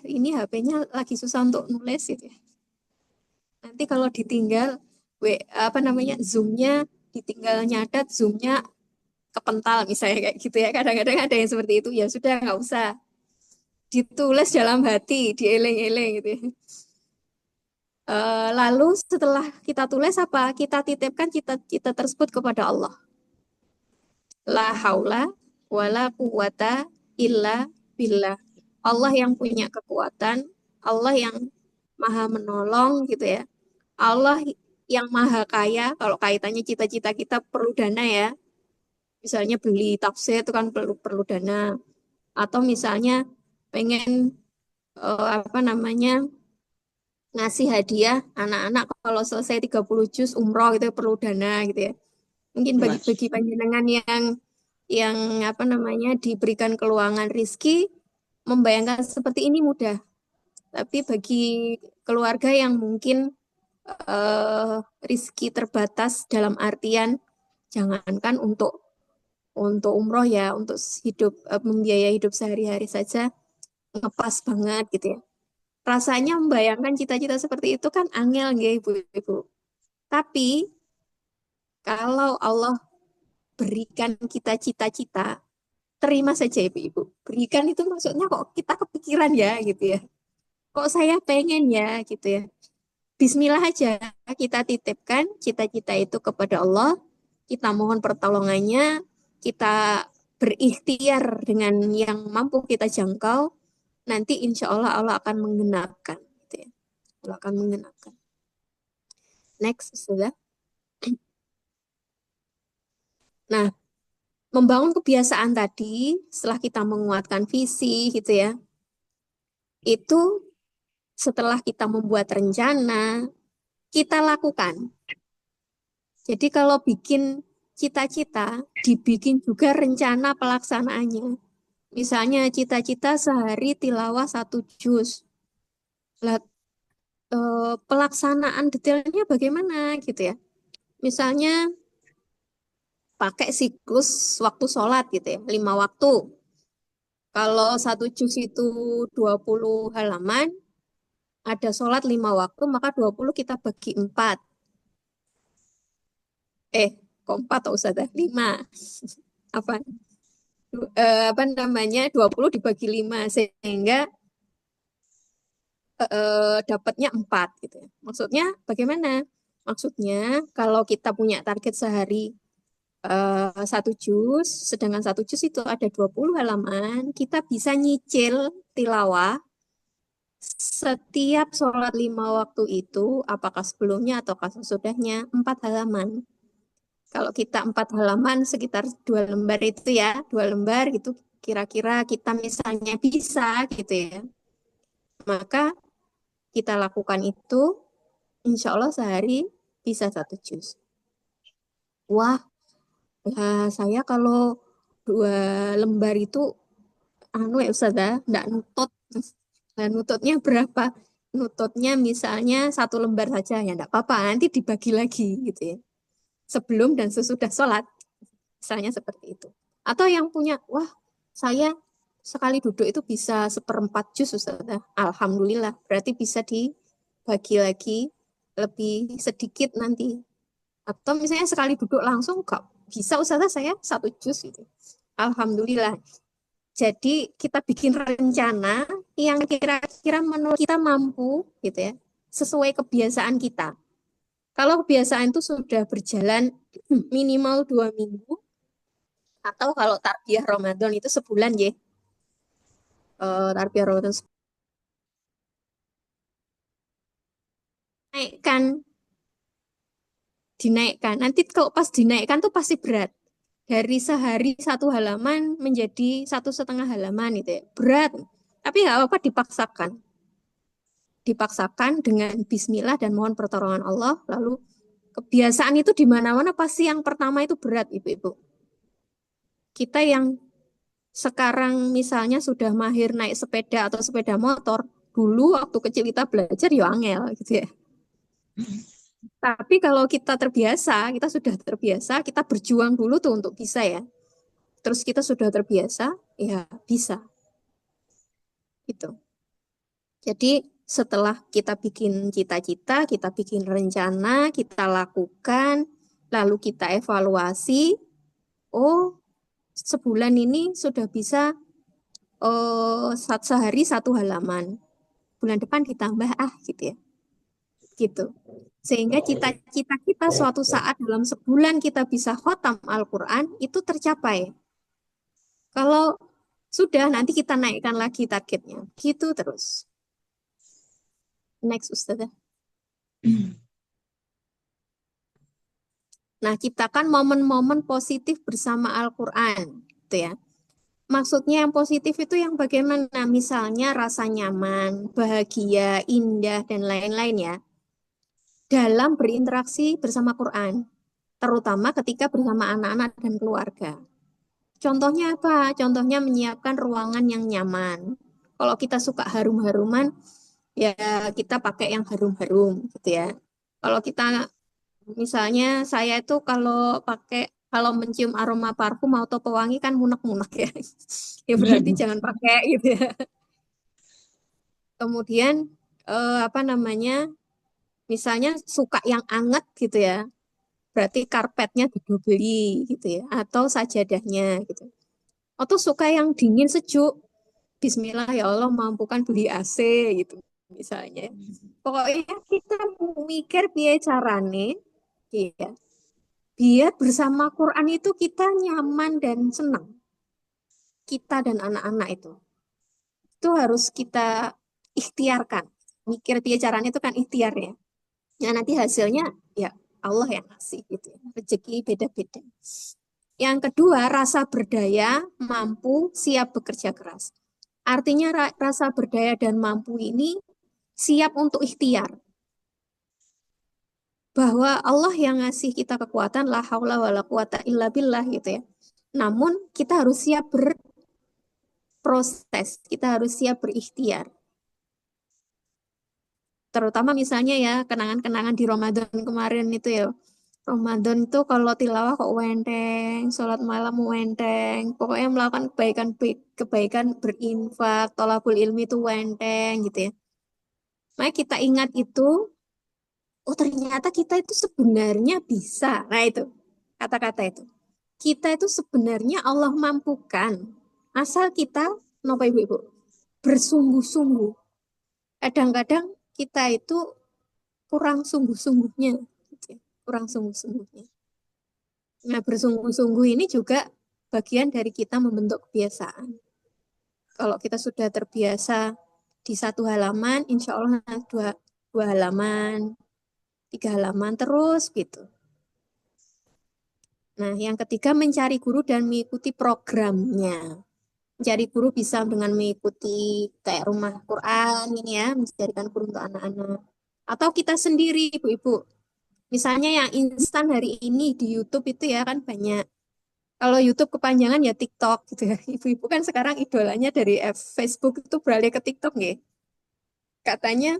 ini HP-nya lagi susah untuk nulis gitu ya. Nanti kalau ditinggal, apa namanya, zoom-nya ditinggal nyadat, zoom-nya kepental misalnya kayak gitu ya. Kadang-kadang ada yang seperti itu, ya sudah nggak usah. Ditulis dalam hati, dieling-eling gitu ya. Lalu setelah kita tulis apa? Kita titipkan cita-cita tersebut kepada Allah. La haula wala quwata illa billah. Allah yang punya kekuatan, Allah yang maha menolong gitu ya. Allah yang maha kaya, kalau kaitannya cita-cita kita perlu dana ya. Misalnya beli tafsir itu kan perlu perlu dana. Atau misalnya pengen apa namanya, ngasih hadiah anak-anak kalau selesai 30 juz umroh gitu perlu dana gitu ya. Mungkin bagi-bagi Mas, panjenengan yang apa namanya diberikan keluangan rizki, membayangkan seperti ini mudah. Tapi bagi keluarga yang mungkin eh, rizki terbatas dalam artian jangankan untuk umroh ya, untuk hidup membiayai hidup sehari-hari saja ngepas banget gitu ya. Rasanya membayangkan cita-cita seperti itu kan angel nggih ibu-ibu. Tapi kalau Allah berikan kita cita-cita, terima saja ibu-ibu. Berikan itu maksudnya kok kita kepikiran ya gitu ya. Kok saya pengen ya gitu ya. Bismillah aja kita titipkan cita-cita itu kepada Allah. Kita mohon pertolongannya. Kita berikhtiar dengan yang mampu kita jangkau. Nanti insya Allah Allah akan menggenapkan. Gitu ya. Allah akan menggenapkan. Next, sudah. Nah, membangun kebiasaan tadi, setelah kita menguatkan visi gitu ya, itu setelah kita membuat rencana, kita lakukan. Jadi kalau bikin cita-cita, dibikin juga rencana pelaksanaannya. Misalnya cita-cita sehari tilawah 1 juz. Lah, pelaksanaan detailnya bagaimana gitu ya. Misalnya pakai siklus waktu sholat gitu ya, 5 waktu. Kalau satu juz itu 20 halaman, ada sholat 5 waktu, maka 20 kita bagi 4. Kok 4 atau Ustazah? 5. Apa? Apa namanya? 20 dibagi 5 sehingga dapatnya 4 gitu ya. Maksudnya bagaimana? Maksudnya kalau kita punya target sehari satu juz, sedangkan satu juz itu ada 20 halaman, kita bisa nyicil tilawah setiap sholat 5 waktu itu, apakah sebelumnya ataukah sesudahnya, 4 halaman. Kalau kita 4 halaman, sekitar 2 lembar itu ya, 2 lembar gitu, kira-kira kita misalnya bisa gitu ya. Maka kita lakukan itu, insya Allah sehari bisa satu juz. Wah, saya kalau 2 lembar itu anu ya Ustazah, enggak nutut. Nah, nututnya berapa? Nututnya misalnya 1 lembar saja ya enggak apa-apa, nanti dibagi lagi gitu ya. Sebelum dan sesudah sholat, misalnya seperti itu. Atau yang punya, wah saya sekali duduk itu bisa 1/4 juz Ustazah. Alhamdulillah, berarti bisa dibagi lagi lebih sedikit nanti. Atau misalnya sekali duduk langsung enggak bisa Ustazah, saya 1 juz gitu. Alhamdulillah. Jadi kita bikin rencana yang kira-kira menurut kita mampu gitu ya, sesuai kebiasaan kita. Kalau kebiasaan itu sudah berjalan minimal 2 minggu, atau kalau tarbiyah Ramadan itu sebulan ya, tarbiyah Ramadan naikkan, dinaikkan. Nanti kalau pas dinaikkan tuh pasti berat. Dari sehari 1 halaman menjadi 1,5 halaman itu ya. Berat. Tapi nggak apa-apa dipaksakan. Dipaksakan dengan bismillah dan mohon pertolongan Allah. Lalu kebiasaan itu di mana-mana pasti yang pertama itu berat, Ibu-ibu. Kita yang sekarang misalnya sudah mahir naik sepeda atau sepeda motor, dulu waktu kecil kita belajar ya angel gitu ya. Tapi kalau kita terbiasa, kita sudah terbiasa, kita berjuang dulu tuh untuk bisa ya. Terus kita sudah terbiasa, ya bisa. Gitu. Jadi setelah kita bikin cita-cita, kita bikin rencana, kita lakukan, lalu kita evaluasi, oh sebulan ini sudah bisa sehari 1 halaman. Bulan depan ditambah gitu ya. Gitu. Sehingga cita-cita kita suatu saat dalam sebulan kita bisa khotam Al-Quran itu tercapai. Kalau sudah nanti kita naikkan lagi targetnya. Gitu terus. Next Ustazah. Nah, ciptakan momen-momen positif bersama Al-Quran. Gitu ya. Maksudnya yang positif itu yang bagaimana? Misalnya rasa nyaman, bahagia, indah, dan lain-lain ya. Dalam berinteraksi bersama Quran. Terutama ketika bersama anak-anak dan keluarga. Contohnya apa? Contohnya menyiapkan ruangan yang nyaman. Kalau kita suka harum-haruman, ya kita pakai yang harum-harum gitu ya. Kalau kita misalnya saya itu kalau mencium aroma parfum atau pewangi kan munek-munek ya. Ya berarti jangan pakai gitu ya. Kemudian apa namanya? Misalnya suka yang anget gitu ya. Berarti karpetnya didobeli gitu ya, atau sajadahnya gitu. Atau suka yang dingin sejuk. Bismillah ya Allah mampukan beli AC gitu misalnya. Pokoknya kita mikir biaya carane, iya. Biar bersama Quran itu kita nyaman dan senang. Kita dan anak-anak itu harus kita ikhtiarkan. Mikir biaya carane itu kan ikhtiar ya. Ya nanti hasilnya ya Allah yang ngasih gitu ya. Rezeki beda-beda. Yang kedua, rasa berdaya, mampu, siap bekerja keras. Artinya rasa berdaya dan mampu ini siap untuk ikhtiar. Bahwa Allah yang ngasih kita kekuatan, la haula wa la quwata illa billah gitu ya. Namun kita harus siap berproses, kita harus siap berikhtiar. terutama misalnya ya kenangan-kenangan di Ramadan kemarin itu ya. Ramadan itu kalau tilawah kok wenteng, sholat malam wenteng, pokoknya melakukan kebaikan kebaikan berinfak, tolabul ilmi itu wenteng gitu ya. Maka kita ingat itu, oh ternyata kita itu sebenarnya bisa. Nah itu kata-kata itu. Kita itu sebenarnya Allah mampukan. Asal kita, kenapa ibu-ibu? Bersungguh-sungguh. Kadang-kadang kita itu kurang sungguh-sungguhnya. Gitu ya. Kurang sungguh-sungguhnya. Nah, bersungguh-sungguh ini juga bagian dari kita membentuk kebiasaan. Kalau kita sudah terbiasa di satu halaman, insya Allah dua halaman, tiga halaman terus gitu. Nah, yang ketiga mencari guru dan mengikuti programnya. Mencari guru bisa dengan mengikuti kayak rumah Quran ini ya, mencarikan guru untuk anak-anak. Atau kita sendiri, ibu-ibu. Misalnya yang instan hari ini di YouTube itu ya kan banyak. Kalau YouTube kepanjangan ya TikTok gitu ya. Ibu-ibu kan sekarang idolanya dari Facebook itu beralih ke TikTok ya. Katanya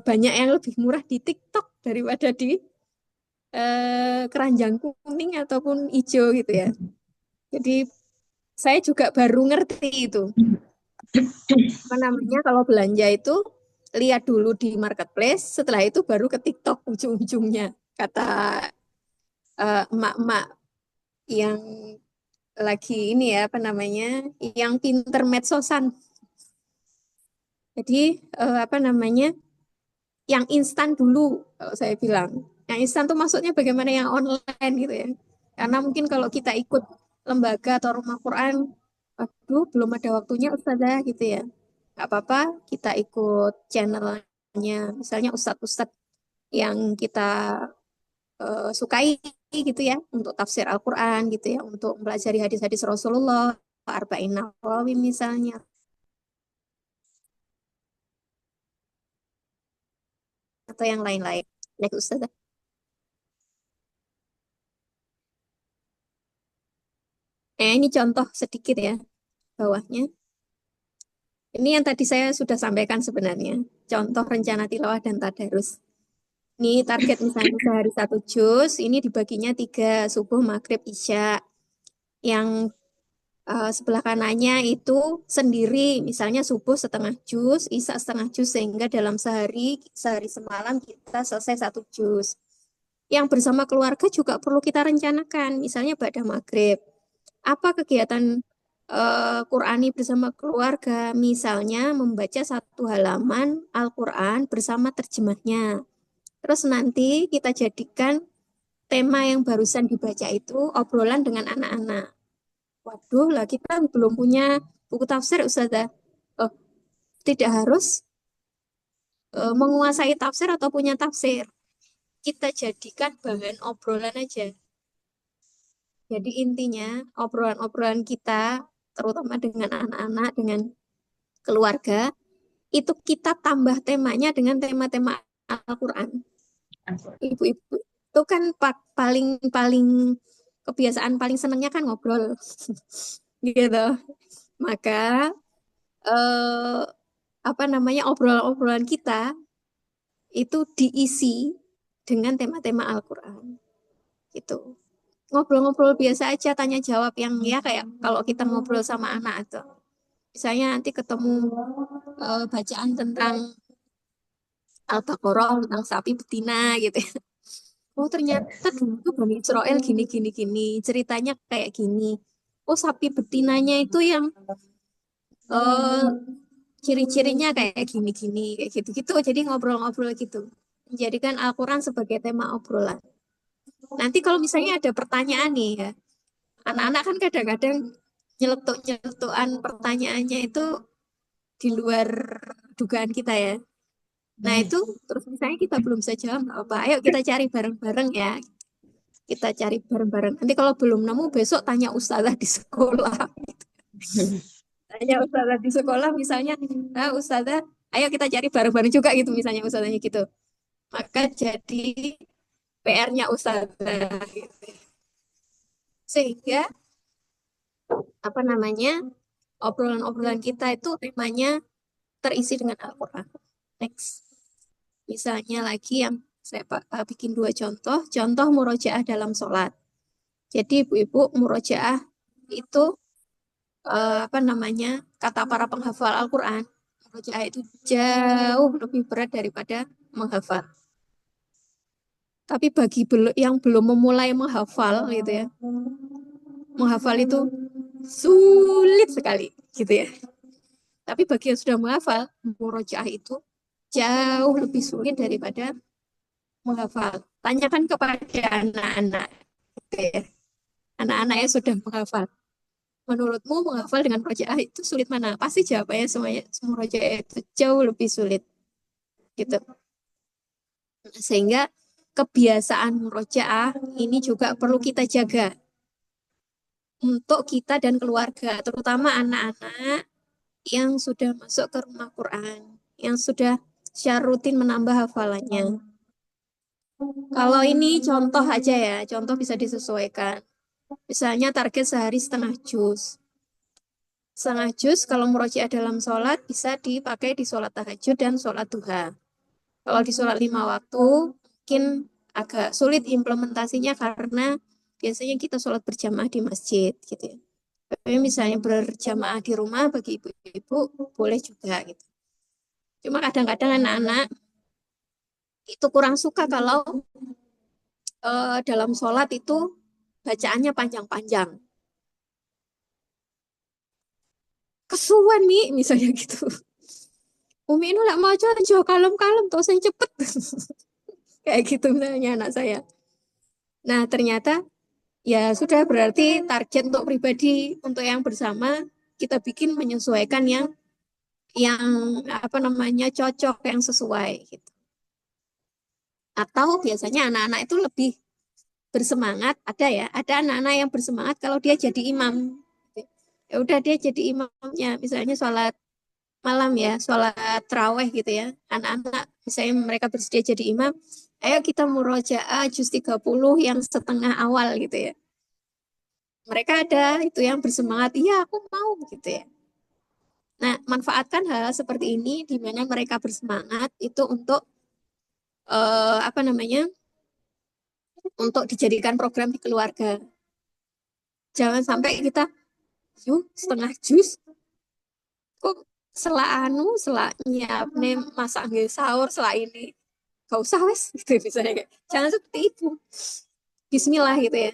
banyak yang lebih murah di TikTok daripada di keranjang kuning ataupun hijau gitu ya. Jadi saya juga baru ngerti itu. Apa namanya kalau belanja itu lihat dulu di marketplace, setelah itu baru ke TikTok ujung-ujungnya. Kata emak-emak yang lagi ini ya apa namanya, yang pinter medsosan. Jadi apa namanya, yang instan dulu kalau saya bilang. Yang instan tuh maksudnya bagaimana yang online gitu ya. Karena mungkin kalau kita ikut lembaga atau rumah Quran, aduh belum ada waktunya Ustazah gitu ya. Gak apa-apa, kita ikut channelnya, misalnya ustadz-ustadz yang kita sukai gitu ya, untuk tafsir Al-Quran gitu ya, untuk mempelajari hadis-hadis Rasulullah, Arba'in Nawawi misalnya, atau yang lain-lain. Baik, Ustazah. Ini contoh sedikit ya, bawahnya. Ini yang tadi saya sudah sampaikan sebenarnya. Contoh rencana tilawah dan tadarus. Ini target misalnya sehari satu juz, ini dibaginya tiga, subuh, maghrib, isya. Yang sebelah kanannya itu sendiri, misalnya subuh setengah juz, isya setengah juz, sehingga dalam sehari semalam kita selesai satu juz. Yang bersama keluarga juga perlu kita rencanakan, misalnya pada maghrib. Apa kegiatan Qurani bersama keluarga? Misalnya membaca satu halaman Al-Quran bersama terjemahnya. Terus nanti kita jadikan tema yang barusan dibaca itu obrolan dengan anak-anak. Waduh, lah kita belum punya buku tafsir, Ustazah. Oh, tidak harus menguasai tafsir atau punya tafsir. Kita jadikan bahan obrolan aja. Jadi intinya obrolan-obrolan kita, terutama dengan anak-anak, dengan keluarga, itu kita tambah temanya dengan tema-tema Al-Quran. Ibu-ibu itu kan paling paling kebiasaan paling senangnya kan ngobrol, gitu. Maka eh, apa namanya obrolan-obrolan kita itu diisi dengan tema-tema Al-Quran, gitu. Ngobrol-ngobrol biasa aja, tanya jawab yang ya kayak kalau kita ngobrol sama anak atau misalnya nanti ketemu bacaan tentang Al-Baqarah tentang sapi betina gitu ya. Oh ternyata dulu tuh Bani Israel gini gini gini, ceritanya kayak gini. Oh sapi betinanya itu yang eh, ciri-cirinya kayak gini gini kayak gitu gitu. Jadi ngobrol-ngobrol gitu. Menjadikan Al-Quran sebagai tema obrolan. Nanti kalau misalnya ada pertanyaan nih ya, anak-anak kan kadang-kadang nyeletuk-nyeletukan pertanyaannya itu di luar dugaan kita ya. Nah itu terus misalnya kita belum bisa jawab, nggak apa, ayo kita cari bareng-bareng ya. Kita cari bareng-bareng. Nanti kalau belum nemu besok tanya ustazah di sekolah. Tanya ustazah di sekolah misalnya, nah ustazah, ayo kita cari bareng-bareng juga gitu misalnya ustazahnya gitu. Maka jadi PR-nya ustazah gitu. Sehingga apa namanya obrolan-obrolan kita itu temanya terisi dengan Al-Quran. Next. Misalnya lagi yang saya bikin dua contoh. Contoh murojaah dalam sholat. Jadi ibu-ibu murojaah itu apa namanya, kata para penghafal Al-Quran, murojaah itu jauh lebih berat daripada menghafal. Tapi bagi yang belum memulai menghafal gitu ya, menghafal itu sulit sekali gitu ya. Tapi bagi yang sudah menghafal, murojaah itu jauh lebih sulit daripada menghafal. Tanyakan kepada anak-anak gitu ya. Anak-anak yang sudah menghafal. Menurutmu menghafal dengan murojaah itu sulit mana? Pasti jawabannya semuanya murojaah itu jauh lebih sulit gitu. Sehingga kebiasaan murojaah ini juga perlu kita jaga untuk kita dan keluarga, terutama anak-anak yang sudah masuk ke rumah Quran, yang sudah secara rutin menambah hafalannya. Kalau ini contoh aja ya, contoh bisa disesuaikan. Misalnya target sehari setengah juz. Setengah juz kalau murojaah dalam sholat bisa dipakai di sholat tahajud dan sholat duha. Kalau di sholat 5 waktu mungkin agak sulit implementasinya karena biasanya kita sholat berjamaah di masjid gitu ya. Tapi misalnya berjamaah di rumah bagi ibu-ibu boleh juga gitu. Cuma kadang-kadang anak-anak itu kurang suka kalau dalam sholat itu bacaannya panjang-panjang. Kesuwen nih misalnya gitu. Umi ini lah mau aja kalem-kalem tuh saya cepet. Kayak gitu misalnya anak saya. Nah ternyata ya sudah berarti target untuk pribadi untuk yang bersama kita bikin menyesuaikan yang apa namanya cocok yang sesuai gitu. Atau biasanya anak-anak itu lebih bersemangat, ada ya, ada anak-anak yang bersemangat kalau dia jadi imam. Ya udah dia jadi imamnya, misalnya sholat malam ya, sholat terawih gitu ya. Anak-anak misalnya mereka bersedia jadi imam, ayo kita murojaah juz 30 yang setengah awal gitu ya. Mereka ada itu yang bersemangat, iya aku mau gitu ya. Nah, manfaatkan hal seperti ini di mana mereka bersemangat itu untuk apa namanya? Untuk dijadikan program di keluarga. Jangan sampai kita yuk setengah jus kok selak anu selak nyiap nih masak nggih sahur selak ini gak usah wes gitu misalnya kayak jangan seperti itu. Bismillah gitu ya.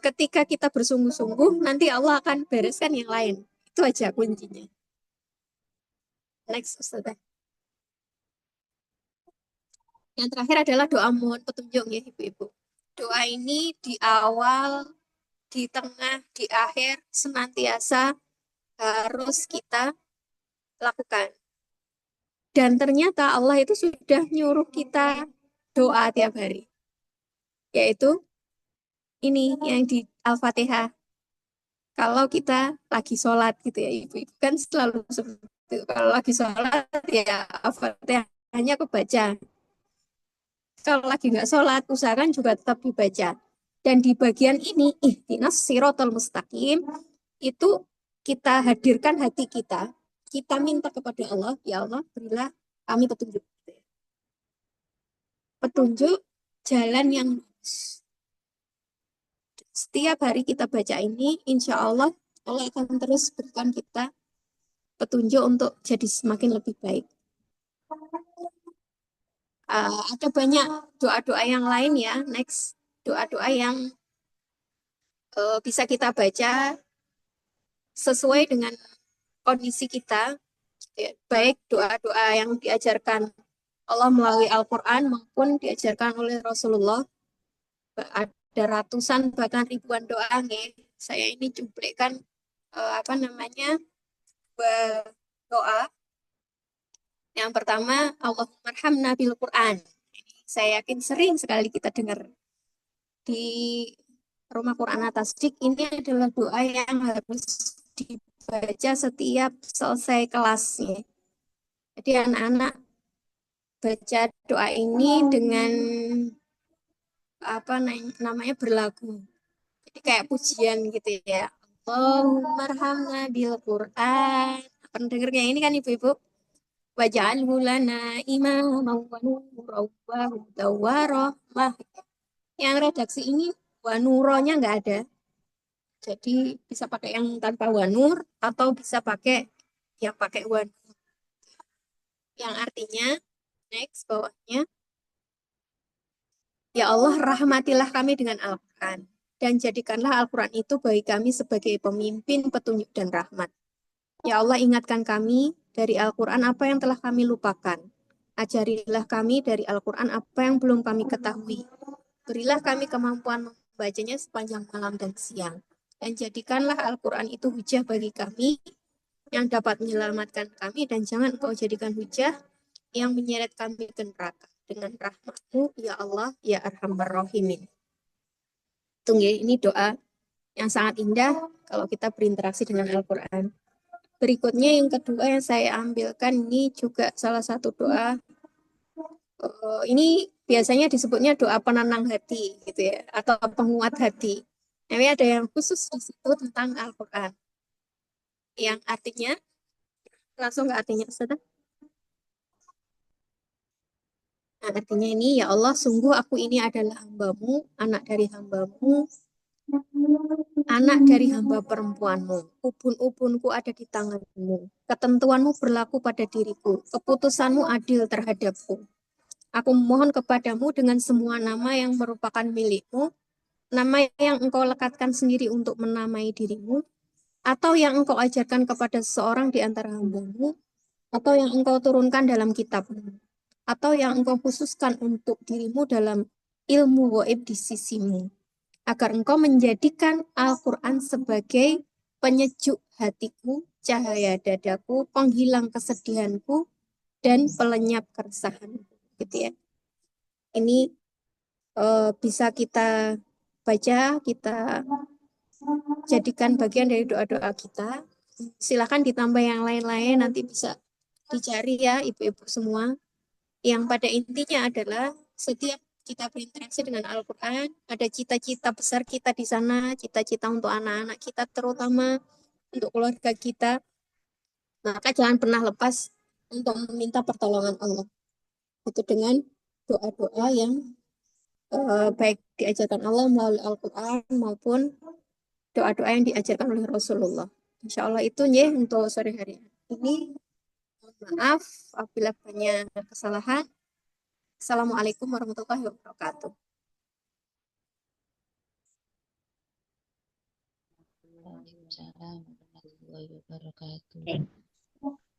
Ketika kita bersungguh-sungguh nanti Allah akan bereskan yang lain, itu aja kuncinya. Next Ustazah. Yang terakhir adalah doa mohon petunjuk ya ibu-ibu. Doa ini di awal, di tengah, di akhir senantiasa harus kita lakukan. Dan ternyata Allah itu sudah nyuruh kita doa tiap hari. Yaitu ini yang di Al-Fatihah. Kalau kita lagi sholat gitu ya, ibu-ibu kan selalu seperti itu. Kalau lagi sholat ya Al-Fatihahnya kebaca. Kalau lagi nggak sholat, usahakan juga tetap dibaca. Dan di bagian ini, ihdinas sirotol mustaqim, itu kita hadirkan hati kita minta kepada Allah, ya Allah berilah kami petunjuk. Petunjuk jalan yang lurus. Setiap hari kita baca ini, insya Allah Allah akan terus berikan kita petunjuk untuk jadi semakin lebih baik. Ada banyak doa-doa yang lain ya. Next, doa-doa yang bisa kita baca sesuai dengan kondisi kita. Ya, baik doa-doa yang diajarkan Allah melalui Al-Quran maupun diajarkan oleh Rasulullah. Ada ratusan bahkan ribuan doa nih. Saya ini cuplikan apa namanya doa. Yang pertama, Allahumma arhamna bil Quran. Saya yakin sering sekali kita dengar di rumah Quran atas dik. Ini adalah doa yang harus dibaca setiap selesai kelasnya. Jadi anak-anak baca doa ini dengan apa namanya berlagu. Jadi kayak pujian gitu ya. Allahumma arhamna bil Quran. Pernah dengar kayak ini kan ibu-ibu? waj'alhu lana imaman wa nuran wa hudan wa rahmah. Yang redaksi ini wa nuronya nggak ada. Jadi bisa pakai yang tanpa wa nur atau bisa pakai yang pakai wa nur. Yang artinya next bawahnya, ya Allah, rahmatilah kami dengan Al-Quran dan jadikanlah Al-Quran itu bagi kami sebagai pemimpin, petunjuk, dan rahmat. Ya Allah, ingatkan kami dari Al-Quran apa yang telah kami lupakan. Ajarilah kami dari Al-Quran apa yang belum kami ketahui. Berilah kami kemampuan membacanya sepanjang malam dan siang. Dan jadikanlah Al-Quran itu hujah bagi kami yang dapat menyelamatkan kami, dan jangan Engkau jadikan hujah yang menyeret kami ke neraka. Dengan rahmat-Mu, ya Allah, ya Arhamar Rahimin. Tunggu, ini doa yang sangat indah kalau kita berinteraksi dengan Al-Quran. Berikutnya yang kedua yang saya ambilkan ini juga salah satu doa. Ini biasanya disebutnya doa penenang hati gitu ya, atau penguat hati. Tapi ada yang khusus di situ tentang Al-Quran. Yang artinya, langsung ke artinya, Ustazah. Nah, artinya ini, ya Allah, sungguh aku ini adalah hambamu, anak dari hambamu, anak dari hamba perempuanmu. Ubun-ubunku ada di tanganmu. Ketentuanmu berlaku pada diriku. Keputusanmu adil terhadapku. Aku memohon kepadamu dengan semua nama yang merupakan milikmu, nama yang engkau lekatkan sendiri untuk menamai dirimu, atau yang engkau ajarkan kepada seseorang di antara hambamu, atau yang engkau turunkan dalam kitabmu, atau yang engkau khususkan untuk dirimu dalam ilmu gaib di sisimu, agar engkau menjadikan Al-Quran sebagai penyejuk hatiku, cahaya dadaku, penghilang kesedihanku, dan pelenyap keresahanku. Gitu ya. Ini bisa kita baca, kita jadikan bagian dari doa-doa kita. Silahkan ditambah yang lain-lain, nanti bisa dicari ya ibu-ibu semua. Yang pada intinya adalah setiap kita berinteraksi dengan Al-Quran, ada cita-cita besar kita di sana, cita-cita untuk anak-anak kita, terutama untuk keluarga kita. Maka jangan pernah lepas untuk meminta pertolongan Allah. Itu dengan doa-doa yang baik diajarkan Allah melalui Al-Quran maupun doa-doa yang diajarkan oleh Rasulullah. Insya Allah itu ya untuk sore hari ini. Mohon maaf apabila banyak kesalahan. Assalamualaikum warahmatullahi wabarakatuh. Waalaikumsalam warahmatullahi wabarakatuh.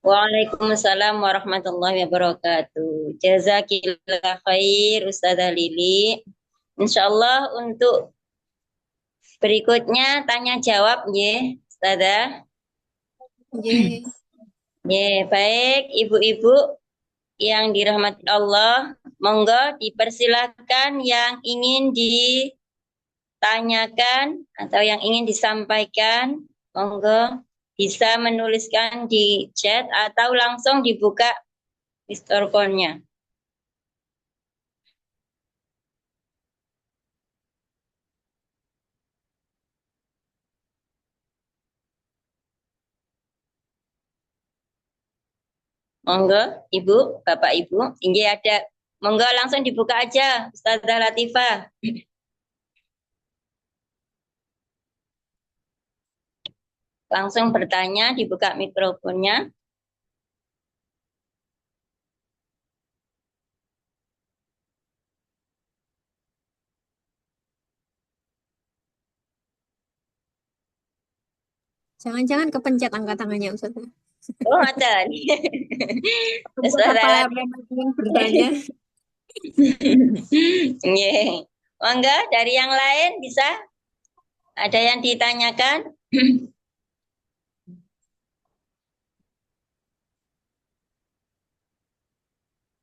Waalaikumsalam warahmatullahi wabarakatuh. Jazakillah khair Ustazah Lili. Insyaallah untuk berikutnya tanya jawab ya, Ustazah. Ye. Ya, baik ibu-ibu yang dirahmati Allah, monggo dipersilakan yang ingin ditanyakan atau yang ingin disampaikan, monggo bisa menuliskan di chat atau langsung dibuka mikrofonnya. Monggo, Ibu, Bapak Ibu, ini ada. Monggo langsung dibuka aja, Ustazah Latifah. Langsung bertanya, dibuka mikrofonnya. Jangan-jangan kepencet angkat tangannya Ustaz. Oh, ada. Ustazah Apa Latifah. memang ingin bertanya? Nggih. Monggo dari yang lain bisa ada yang ditanyakan?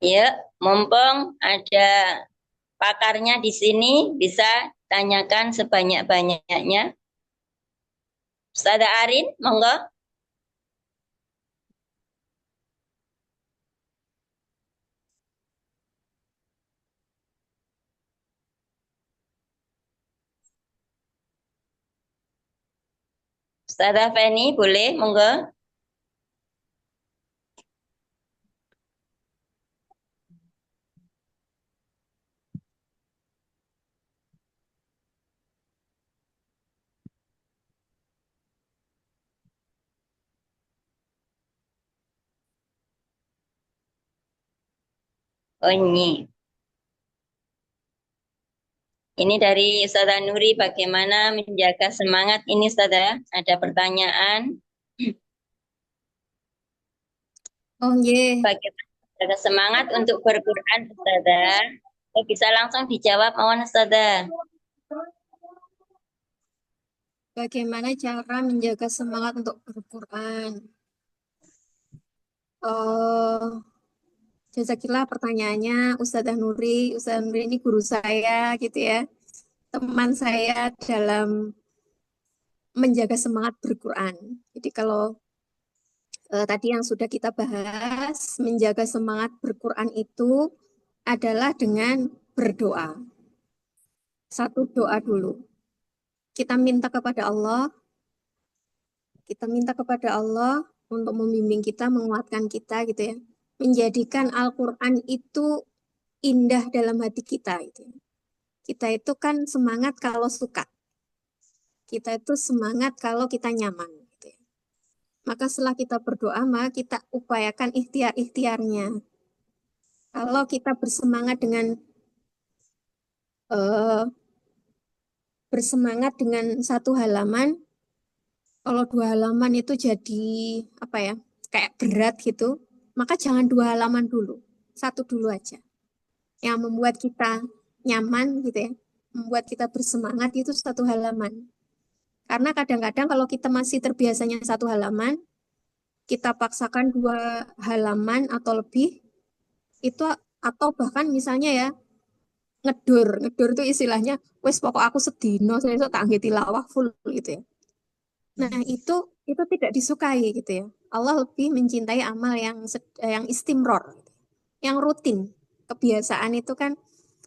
Ya, mumpung ada pakarnya di sini, bisa tanyakan sebanyak-banyaknya. Ustazah Arin, monggo. Ustazah Feni, boleh, monggo. Oh, ini. Ini dari Ustazah Nuri, bagaimana menjaga semangat ini Ustazah? Ada pertanyaan, Oh, nggih. bagaimana menjaga semangat untuk berquran Ustazah? Oh, bisa langsung dijawab, mohon Ustazah. Bagaimana cara menjaga semangat untuk berquran? Oh, jazakillah pertanyaannya Ustazah Nuri. Ustazah Nuri ini guru saya gitu ya. Teman saya dalam menjaga semangat berquran. Jadi kalau tadi yang sudah kita bahas, menjaga semangat berquran itu adalah dengan berdoa. Satu doa dulu. Kita minta kepada Allah, kita minta kepada Allah untuk membimbing kita, menguatkan kita gitu ya. Menjadikan Al-Quran itu indah dalam hati kita gitu ya. Kita itu kan semangat kalau suka. Kita itu semangat kalau kita nyaman gitu ya. Maka setelah kita berdoa, maka kita upayakan ikhtiar-ikhtiarnya. Kalau kita eh, bersemangat dengan satu halaman, kalau dua halaman itu jadi apa ya, kayak berat gitu, maka jangan dua halaman dulu, satu dulu aja. Yang membuat kita nyaman gitu ya, membuat kita bersemangat itu satu halaman. Karena kadang-kadang kalau kita masih terbiasanya satu halaman, kita paksakan dua halaman atau lebih, itu atau bahkan misalnya ya ngedur itu istilahnya, wes pokok aku sedino, saya tak anggap tilawah full gitu ya. Nah, itu tidak disukai gitu ya. Allah lebih mencintai amal yang istimror, gitu. Yang rutin. Kebiasaan itu kan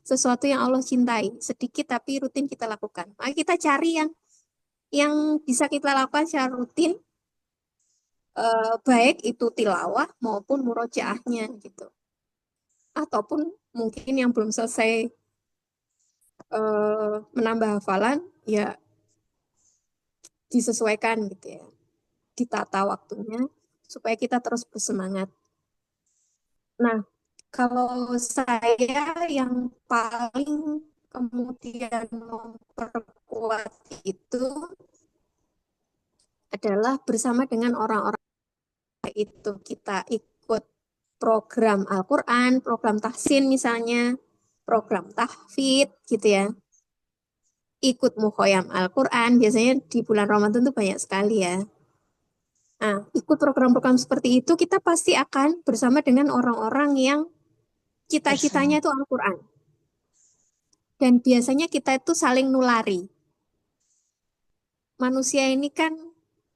sesuatu yang Allah cintai, sedikit tapi rutin kita lakukan. Maka kita cari yang bisa kita lakukan secara rutin, baik itu tilawah maupun murojaahnya gitu. Ataupun mungkin yang belum selesai menambah hafalan, ya disesuaikan gitu ya. Ditata waktunya supaya kita terus bersemangat. Nah, kalau saya yang paling kemudian memperkuat itu adalah bersama dengan orang-orang itu kita ikut program Al-Quran, program tahsin misalnya, program tahfidz gitu ya. Ikut mukhoyam Al-Quran, biasanya di bulan Ramadan tuh banyak sekali ya. Nah, ikut program-program seperti itu kita pasti akan bersama dengan orang-orang yang cita-citanya itu Al-Quran. Dan biasanya kita itu saling nulari. Manusia ini kan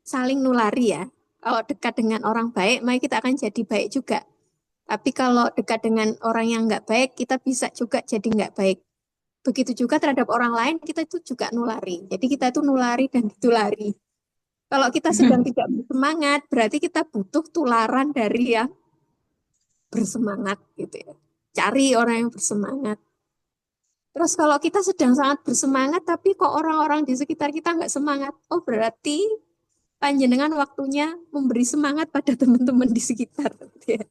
saling nulari ya. Kalau dekat dengan orang baik, maka kita akan jadi baik juga. Tapi kalau dekat dengan orang yang nggak baik, kita bisa juga jadi nggak baik. Begitu juga terhadap orang lain, kita itu juga nulari. Jadi kita itu nulari dan ditulari. Kalau kita sedang tidak bersemangat, berarti kita butuh tularan dari yang bersemangat gitu ya. Cari orang yang bersemangat. Terus kalau kita sedang sangat bersemangat, tapi kok orang-orang di sekitar kita nggak semangat, oh berarti panjenengan waktunya memberi semangat pada teman-teman di sekitar. Ya,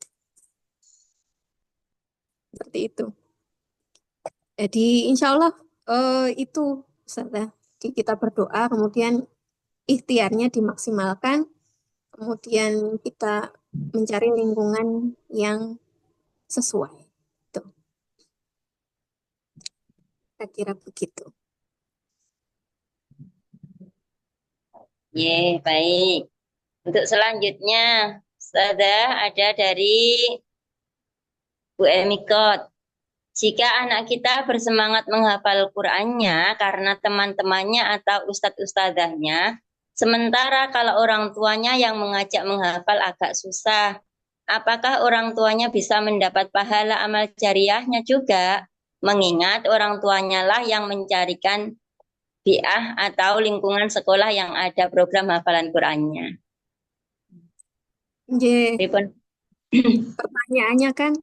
seperti itu. Jadi insya Allah itu Ustaz, ya. Jadi kita berdoa, kemudian ikhtiarnya dimaksimalkan, kemudian kita mencari lingkungan yang sesuai. Tuh, saya kira begitu. Baik. Untuk selanjutnya, Ustazah ada dari Bu Emikot. Jika anak kita bersemangat menghafal Qur'annya karena teman-temannya atau ustadz-ustadzahnya, sementara kalau orang tuanya yang mengajak menghafal agak susah, apakah orang tuanya bisa mendapat pahala amal jariahnya juga? Mengingat orang tuanya lah yang mencarikan bi'ah atau lingkungan sekolah yang ada program hafalan Qur'annya. Nggih, Pripun? pertanyaannya kan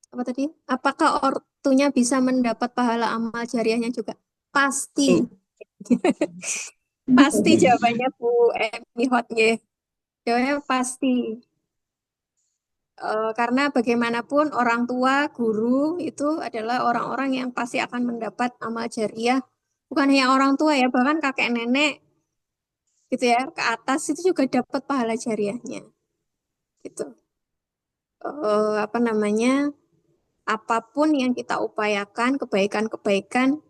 apa tadi? Apakah ortunya bisa mendapat pahala amal jariahnya juga? Pasti. Pasti jawabannya Bu Emi Hot nggih. Jawabannya pasti. Karena bagaimanapun orang tua, guru itu adalah orang-orang yang pasti akan mendapat amal jariah. Bukan hanya orang tua ya, bahkan kakek nenek gitu ya, ke atas itu juga dapat pahala jariahnya. Gitu. Apa namanya? Apapun yang kita upayakan, kebaikan-kebaikan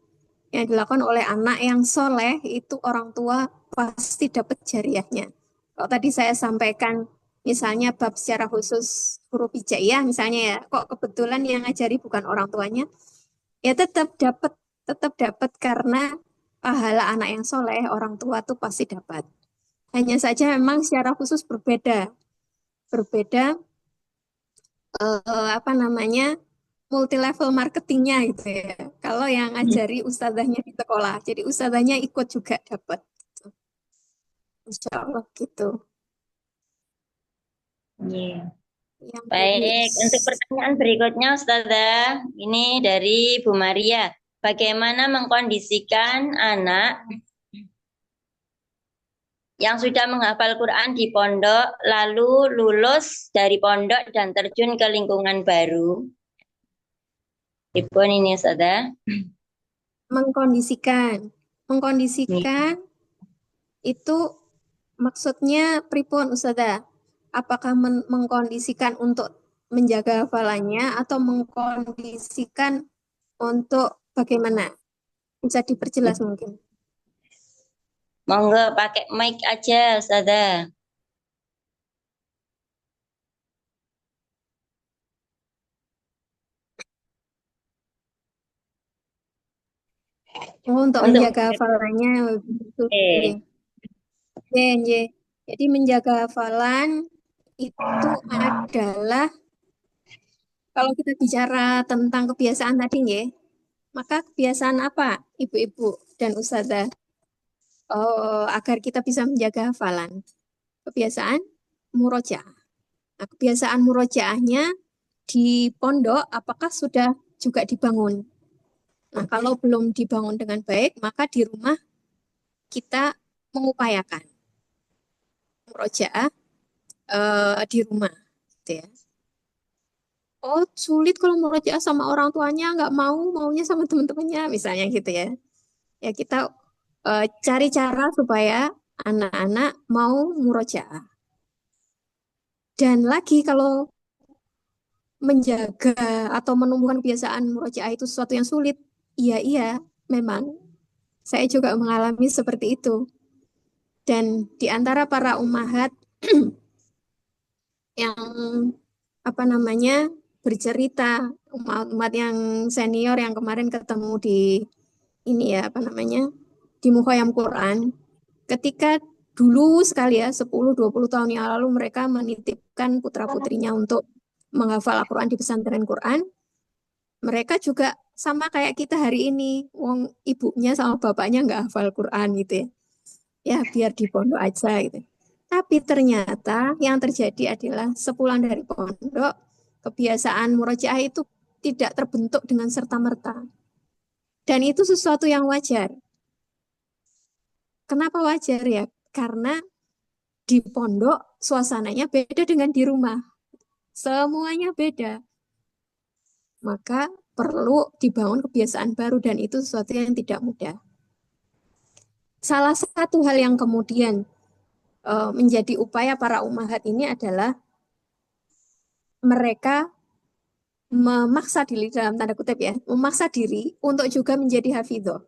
yang dilakukan oleh anak yang soleh, itu orang tua pasti dapat jariahnya. Kalau tadi saya sampaikan, misalnya bab secara khusus huruf hijaiyah, misalnya ya, kok kebetulan yang ngajari bukan orang tuanya, ya tetap dapat karena pahala anak yang soleh, orang tua tuh pasti dapat. Hanya saja memang secara khusus berbeda apa namanya multi level marketingnya gitu ya. Kalau yang ngajari ustazahnya di sekolah, jadi ustazahnya ikut juga dapat. Insya Allah gitu. Iya. Yang dari Baik, untuk pertanyaan berikutnya Ustazah, ini dari Bu Maria. Bagaimana mengkondisikan anak yang sudah menghafal Quran di pondok, lalu lulus dari pondok dan terjun ke lingkungan baru? Ibu ini Ustazah. mengkondisikan itu maksudnya pripun Ustazah? Apakah mengkondisikan untuk menjaga hafalannya atau mengkondisikan untuk bagaimana? Bisa diperjelas mungkin. Monggo pakai mic aja Ustazah. Oh, untuk Untuk menjaga hafalannya begitu. Nggih. eh, Nggih, nggih. Jadi menjaga hafalan itu adalah kalau kita bicara tentang kebiasaan tadi nggih, maka kebiasaan apa ibu-ibu dan ustazah agar kita bisa menjaga hafalan? Kebiasaan murojaah. Nah, kebiasaan murojaahnya di pondok apakah sudah juga dibangun? Nah, kalau belum dibangun dengan baik, maka di rumah kita mengupayakan murojaah di rumah, gitu ya. Oh, sulit kalau murojaah sama orang tuanya, nggak maunya sama teman-temannya, misalnya gitu ya. Ya kita cari cara supaya anak-anak mau murojaah. Dan lagi kalau menjaga atau menumbuhkan kebiasaan murojaah itu sesuatu yang sulit, iya, memang saya juga mengalami seperti itu. Dan di antara para umahat yang apa namanya bercerita umat-umat yang senior yang kemarin ketemu di ini ya apa namanya di Mukhayam Quran ketika dulu sekali ya 10-20 tahun yang lalu mereka menitipkan putra-putrinya untuk menghafal Al-Quran di pesantren Quran, mereka juga sama kayak kita hari ini, wong ibunya sama bapaknya nggak hafal Quran gitu ya, ya biar di pondok aja gitu. Tapi ternyata yang terjadi adalah sepulang dari pondok, kebiasaan murojaah itu tidak terbentuk dengan serta-merta. Dan itu sesuatu yang wajar. Kenapa wajar ya? Karena di pondok suasananya beda dengan di rumah. Semuanya beda. Maka perlu dibangun kebiasaan baru dan itu sesuatu yang tidak mudah. Salah satu hal yang kemudian menjadi upaya para umahat ini adalah mereka memaksa diri dalam tanda kutip ya, memaksa diri untuk juga menjadi hafidho.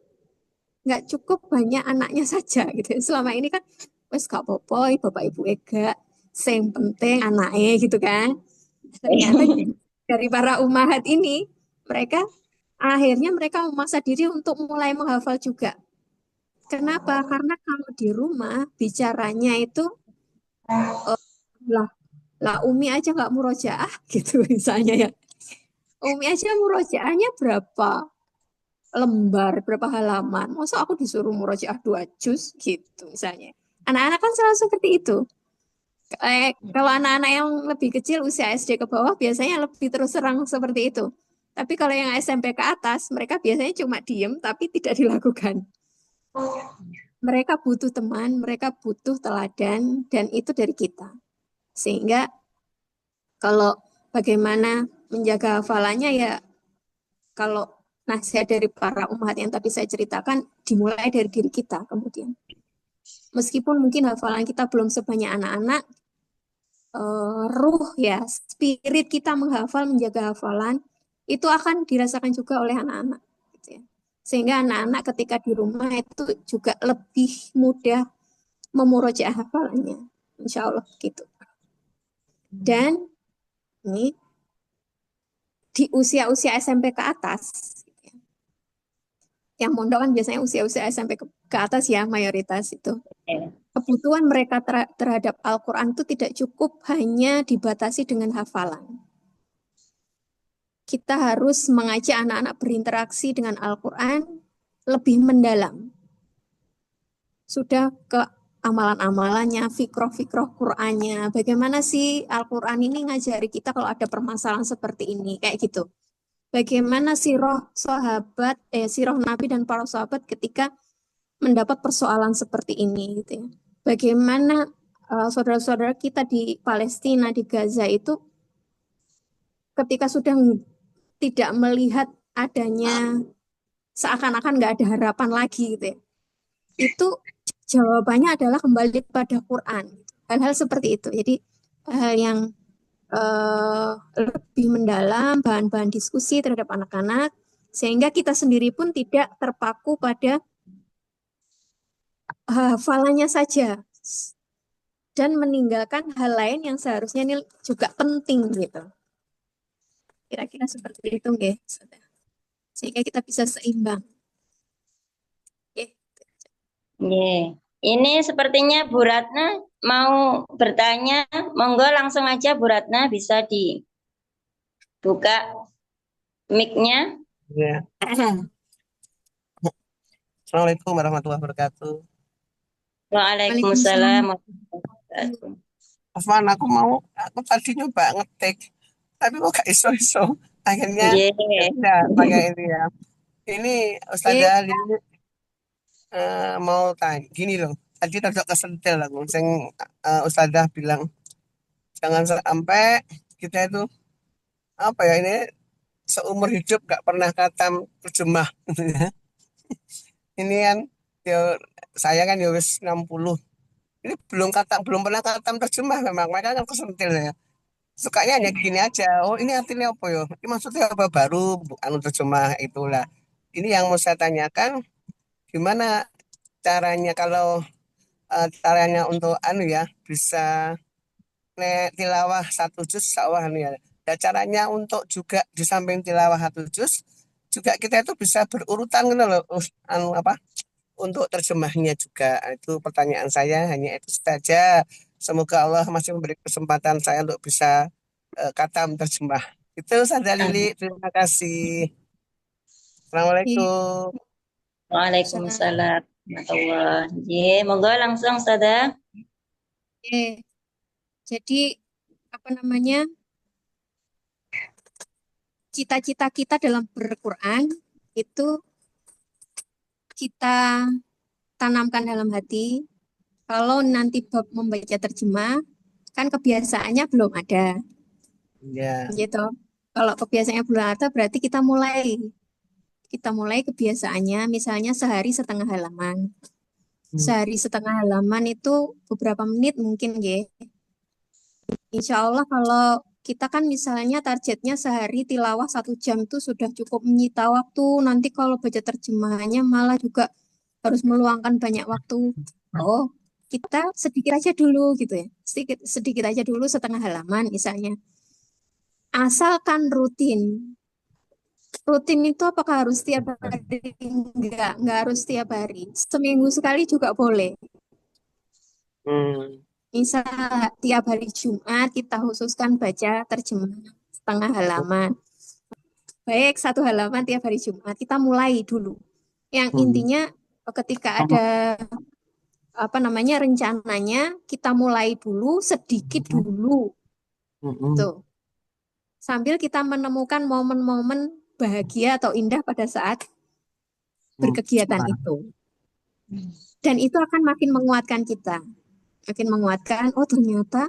Nggak cukup banyak anaknya saja gitu. Selama ini kan wes gak apa-apa, bapak ibu ega, yang penting anaknya gitu kan. Ternyata dari para umahat ini mereka akhirnya mereka memaksa diri untuk mulai menghafal juga. Kenapa? Karena kalau di rumah bicaranya itu lah lah Umi aja nggak murojaah gitu misalnya ya. Umi aja murojaahnya berapa lembar, berapa halaman. Masa aku disuruh murojaah 2 juz gitu misalnya. Anak-anak kan selalu seperti itu. Kalau anak-anak yang lebih kecil usia SD ke bawah biasanya lebih terus terang seperti itu. Tapi kalau yang SMP ke atas, mereka biasanya cuma diem tapi tidak dilakukan. Mereka butuh teman, mereka butuh teladan, dan itu dari kita. Sehingga kalau bagaimana menjaga hafalannya ya, kalau nasihat dari para umat yang tadi saya ceritakan dimulai dari diri kita kemudian. Meskipun mungkin hafalan kita belum sebanyak anak-anak, ruh ya, spirit kita menghafal, menjaga hafalan, itu akan dirasakan juga oleh anak-anak. Gitu ya. Sehingga anak-anak ketika di rumah itu juga lebih mudah memurojaah hafalannya. Insya Allah gitu. Dan ini di usia-usia SMP ke atas, yang mondok kan biasanya usia-usia SMP ke atas ya mayoritas itu. Ya. Kebutuhan mereka terhadap Al-Quran itu tidak cukup hanya dibatasi dengan hafalan. Kita harus mengajak anak-anak berinteraksi dengan Al-Quran lebih mendalam. Sudah ke amalan-amalannya, fikroh-fikroh Qur'annya. Bagaimana sih Al-Quran ini ngajari kita kalau ada permasalahan seperti ini, kayak gitu. Bagaimana sirah Nabi dan para sahabat ketika mendapat persoalan seperti ini, gitu ya. Bagaimana saudara-saudara kita di Palestina, di Gaza itu ketika sudah tidak melihat adanya, seakan-akan nggak ada harapan lagi gitu ya. Itu jawabannya adalah kembali pada Quran. Hal-hal seperti itu. Jadi hal yang lebih mendalam, bahan-bahan diskusi terhadap anak-anak, sehingga kita sendiri pun tidak terpaku pada hafalannya saja dan meninggalkan hal lain yang seharusnya ini juga penting gitu. Kira-kira seperti itu, guys. Sehingga kita bisa seimbang. Oke. Ye. Ini sepertinya Bu Ratna mau bertanya. Monggo langsung aja Bu Ratna, bisa dibuka mic-nya. Ya. Assalamualaikum warahmatullahi wabarakatuh. Waalaikumsalam Waalaikumsalam. warahmatullahi wabarakatuh. Afwan, aku tadi nyoba ngetik, tapi kok gak iso-iso. Akhirnya Ye. ya udah pakai ini ya. Ini Oke. Ustazah Lili mau tanya, gini loh. Tadi rada kesentil aku, Ustazah bilang jangan sampai kita itu apa ya ini seumur hidup gak pernah khatam terjemah. Ini kan ya, saya kan ya wis 60. Ini belum pernah khatam terjemah memang, mereka kan kesentil ya. Sukanya hanya gini aja. Oh, ini artinya apa ya? Ini maksudnya apa baru? Anu terjemah itulah. Ini yang mau saya tanyakan, gimana caranya kalau caranya untuk anu ya bisa tilawah satu juz sawah anu ya. Dan caranya untuk juga di samping tilawah satu juz juga kita itu bisa berurutan gitu loh. Anu apa? Untuk terjemahnya juga. Itu pertanyaan saya hanya itu saja. Semoga Allah masih memberi kesempatan saya untuk bisa katam terjemah. Itu Sada Lili, terima kasih. Assalamualaikum. Waalaikumsalam warahmatullahi. Ye, monggo langsung Sada. Oke. Jadi apa namanya, cita-cita kita dalam berquran itu kita tanamkan dalam hati. Kalau nanti bab membaca terjemah, kan kebiasaannya belum ada, Ya. gitu. Kalau kebiasaannya belum ada, berarti kita mulai kebiasaannya, misalnya sehari setengah halaman. Sehari setengah halaman itu beberapa menit mungkin, ya. Insya Allah kalau kita kan misalnya targetnya sehari tilawah 1 jam itu sudah cukup menyita waktu. Nanti kalau baca terjemahannya malah juga harus meluangkan banyak waktu. Oh, kita sedikit aja dulu gitu ya. Sedikit, sedikit aja dulu setengah halaman misalnya. Asalkan rutin. Rutin itu apakah harus tiap hari? Enggak harus tiap hari. Seminggu sekali juga boleh. Hmm. Misal tiap hari Jumat kita khususkan baca terjemah setengah halaman. Baik, 1 halaman tiap hari Jumat. Kita mulai dulu. Yang intinya ketika ada apa namanya rencananya, kita mulai dulu sedikit dulu. Tuh. Sambil kita menemukan momen-momen bahagia atau indah pada saat berkegiatan itu. Dan itu akan makin menguatkan kita. Makin menguatkan, oh ternyata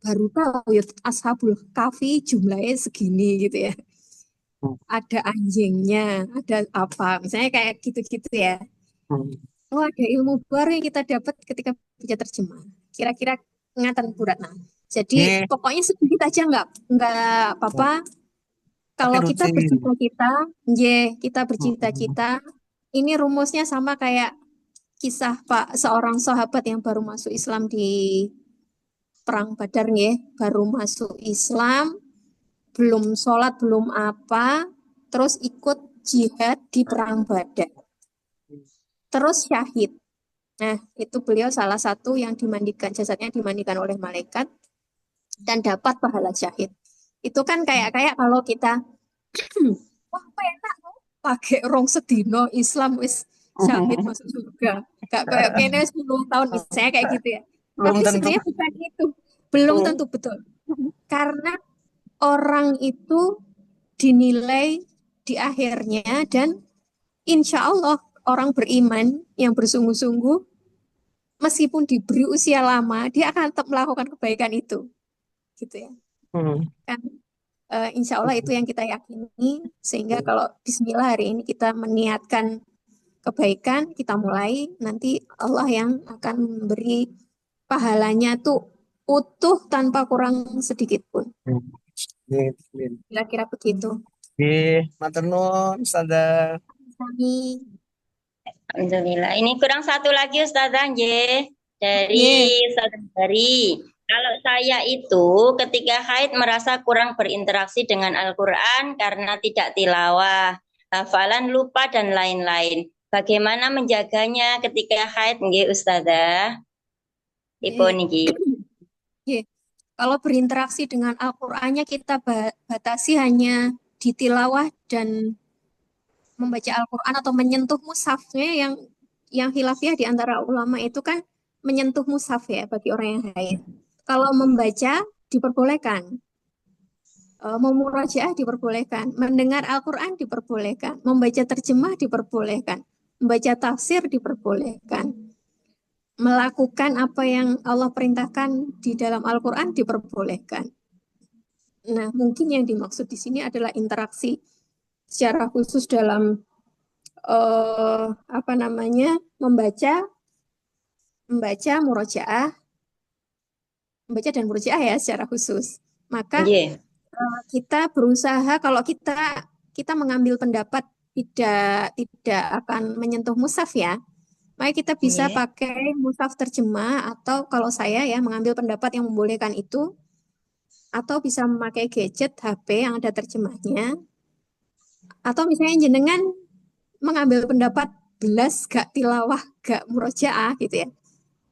baru tahu ya Ashabul Kahfi jumlahnya segini gitu ya. Hmm. Ada anjingnya, ada apa, misalnya kayak gitu-gitu ya. Hmm. Oh, ada ilmu baru yang kita dapat ketika baca terjemah. Kira-kira ngatan Bu Ratna. Jadi Nggih, pokoknya sedikit aja nggak apa-apa. tapi Kalau kita rutin. bercita-cita, kita Hmm. bercita-cita, ini rumusnya sama kayak kisah Pak seorang sahabat yang baru masuk Islam di Perang Badar baru masuk Islam, belum sholat, belum apa, terus ikut jihad di Perang Badar, terus syahid. Nah, itu beliau salah satu yang dimandikan, jasadnya dimandikan oleh malaikat dan dapat pahala syahid. Itu kan kayak kalau kita, wah enak loh, pakai rong sedino Islam wis syahid masuk surga. Gak kayak kayaknya 10 tahun misalnya kayak gitu ya. Belum Tapi tentu. sebenarnya bukan itu. Belum Hmm. tentu betul. Karena orang itu dinilai di akhirnya dan insya Allah orang beriman yang bersungguh-sungguh meskipun diberi usia lama dia akan tetap melakukan kebaikan itu gitu ya Hmm. kan. Insya Allah itu yang kita yakini sehingga kalau Bismillah hari ini kita meniatkan kebaikan kita mulai nanti Allah yang akan memberi pahalanya tuh utuh tanpa kurang sedikit pun, Hmm. Nggih, nggih. kira-kira begitu. Nggih, matur nuwun Ustazah. Kami Alhamdulillah. Ini kurang satu lagi Ustazah nggih. Dari ye saudari. Kalau saya itu ketika haid merasa kurang berinteraksi dengan Al-Quran karena tidak tilawah, hafalan lupa dan lain-lain. Bagaimana menjaganya ketika haid nggih Ustazah? Ipun ye niki. ye. Kalau berinteraksi dengan Al-Qur'annya kita batasi hanya di tilawah dan membaca Al-Qur'an atau menyentuh mushafnya yang khilafiyah di antara ulama itu kan menyentuh mushaf ya bagi orang yang haid. Kalau membaca diperbolehkan, memurajaah diperbolehkan, mendengar Al-Qur'an diperbolehkan, membaca terjemah diperbolehkan, membaca tafsir diperbolehkan, melakukan apa yang Allah perintahkan di dalam Al-Qur'an diperbolehkan. Nah, mungkin yang dimaksud di sini adalah interaksi secara khusus dalam apa namanya membaca murojaah, membaca dan murojaah ya secara khusus. Maka Nggih. kita berusaha kalau kita mengambil pendapat tidak akan menyentuh mushaf ya, maka kita bisa Nggih. pakai mushaf terjemah atau kalau saya ya mengambil pendapat yang membolehkan itu atau bisa memakai gadget HP yang ada terjemahnya atau misalnya jenengan mengambil pendapat belas gak tilawah gak murojaah gitu ya,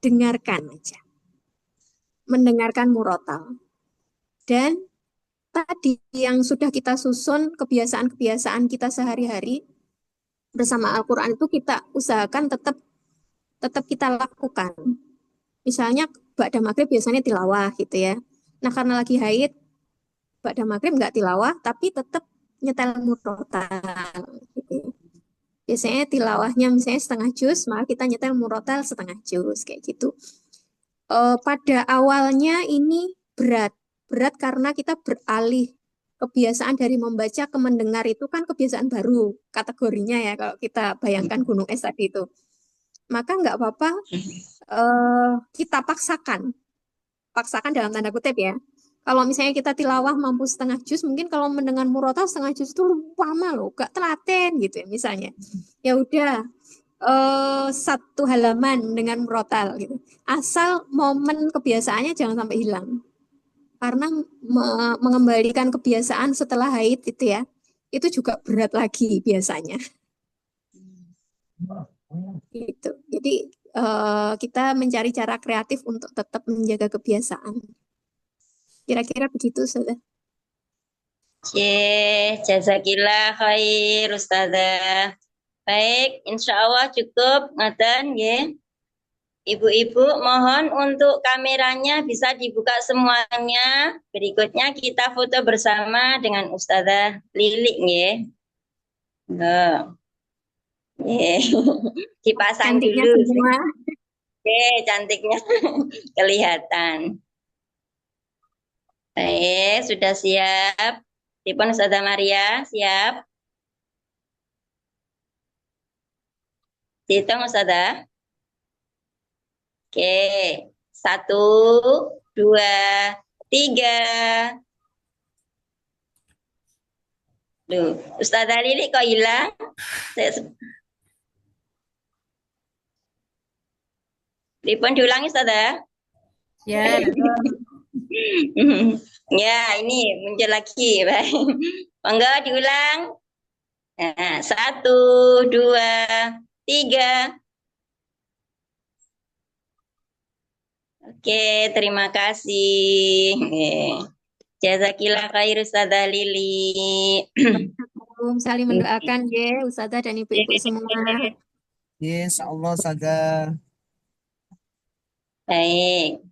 dengarkan aja, mendengarkan murotal dan tadi yang sudah kita susun kebiasaan-kebiasaan kita sehari-hari bersama Al-Quran itu kita usahakan tetap tetap kita lakukan. Misalnya ba'da maghrib biasanya tilawah gitu ya. Nah karena lagi haid ba'da maghrib nggak tilawah tapi tetap nyetel murotal gitu. Biasanya tilawahnya misalnya setengah juz, maka kita nyetel murotal setengah juz kayak gitu. Pada awalnya ini berat karena kita beralih kebiasaan dari membaca ke mendengar itu kan kebiasaan baru kategorinya ya kalau kita bayangkan gunung es tadi itu. Maka nggak apa-apa kita paksakan dalam tanda kutip ya. Kalau misalnya kita tilawah mampu setengah juz, mungkin kalau mendengar murotal setengah juz itu lama loh, gak telaten gitu ya misalnya. Ya udah satu halaman dengan murotal gitu. Asal momen kebiasaannya jangan sampai hilang. Karena mengembalikan kebiasaan setelah haid itu ya, itu juga berat lagi biasanya. Gitu. Jadi kita mencari cara kreatif untuk tetap menjaga kebiasaan. Kira-kira begitu sudah. Jazakillah khair Ustazah. Baik, insya Allah cukup ngaten nggih. Ibu-ibu mohon untuk kameranya bisa dibuka semuanya. Berikutnya kita foto bersama dengan Ustazah Lili nggih. Nah, nggih. Dipasang Cantiknya dulu. semua. Oke, cantiknya kelihatan. Baik, sudah siap. Dipun Ustazah Maria, siap. Hitung Ustazah. Oke, 1, 2, 3. Duh, Ustazah Lili kok hilang? Dipun diulangi Ustazah. Ya. Ya, ini muncul lagi. Baik. Monggo diulang. Nah, 1, 2, 3. Oke, terima kasih. Jazakillah khair Ustazah Lili. Saling mendoakan ya Ustazah dan ibu-ibu semua. Yes, Allah saja. Baik.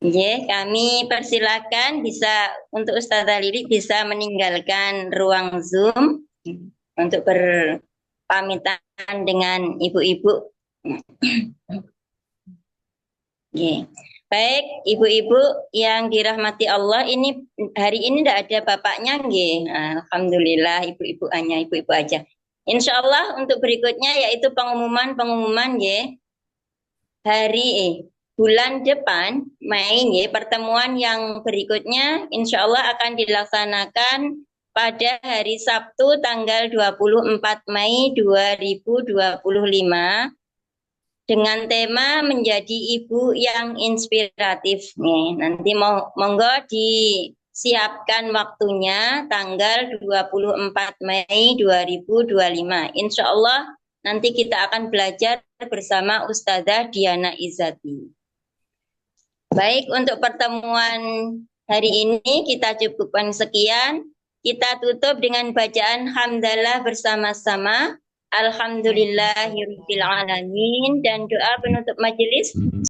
Ya, kami persilakan bisa untuk Ustazah Lili bisa meninggalkan ruang Zoom untuk berpamitan dengan ibu-ibu. Oke. Baik, ibu-ibu yang dirahmati Allah, ini hari ini tidak ada bapaknya, nggih. Alhamdulillah, ibu-ibu hanya ibu-ibu aja. Insya Allah untuk berikutnya yaitu pengumuman nggih. Bulan depan Mei nggih, pertemuan yang berikutnya insya Allah akan dilaksanakan pada hari Sabtu tanggal 24 Mei 2025 dengan tema menjadi ibu yang inspiratif nih. Nanti monggo disiapkan waktunya tanggal 24 Mei 2025. Insya Allah nanti kita akan belajar bersama Ustazah Diana Izzati. Baik, untuk pertemuan hari ini kita cukupkan sekian. Kita tutup dengan bacaan hamdalah bersama-sama. Alhamdulillahirabbil alamin dan doa penutup majelis.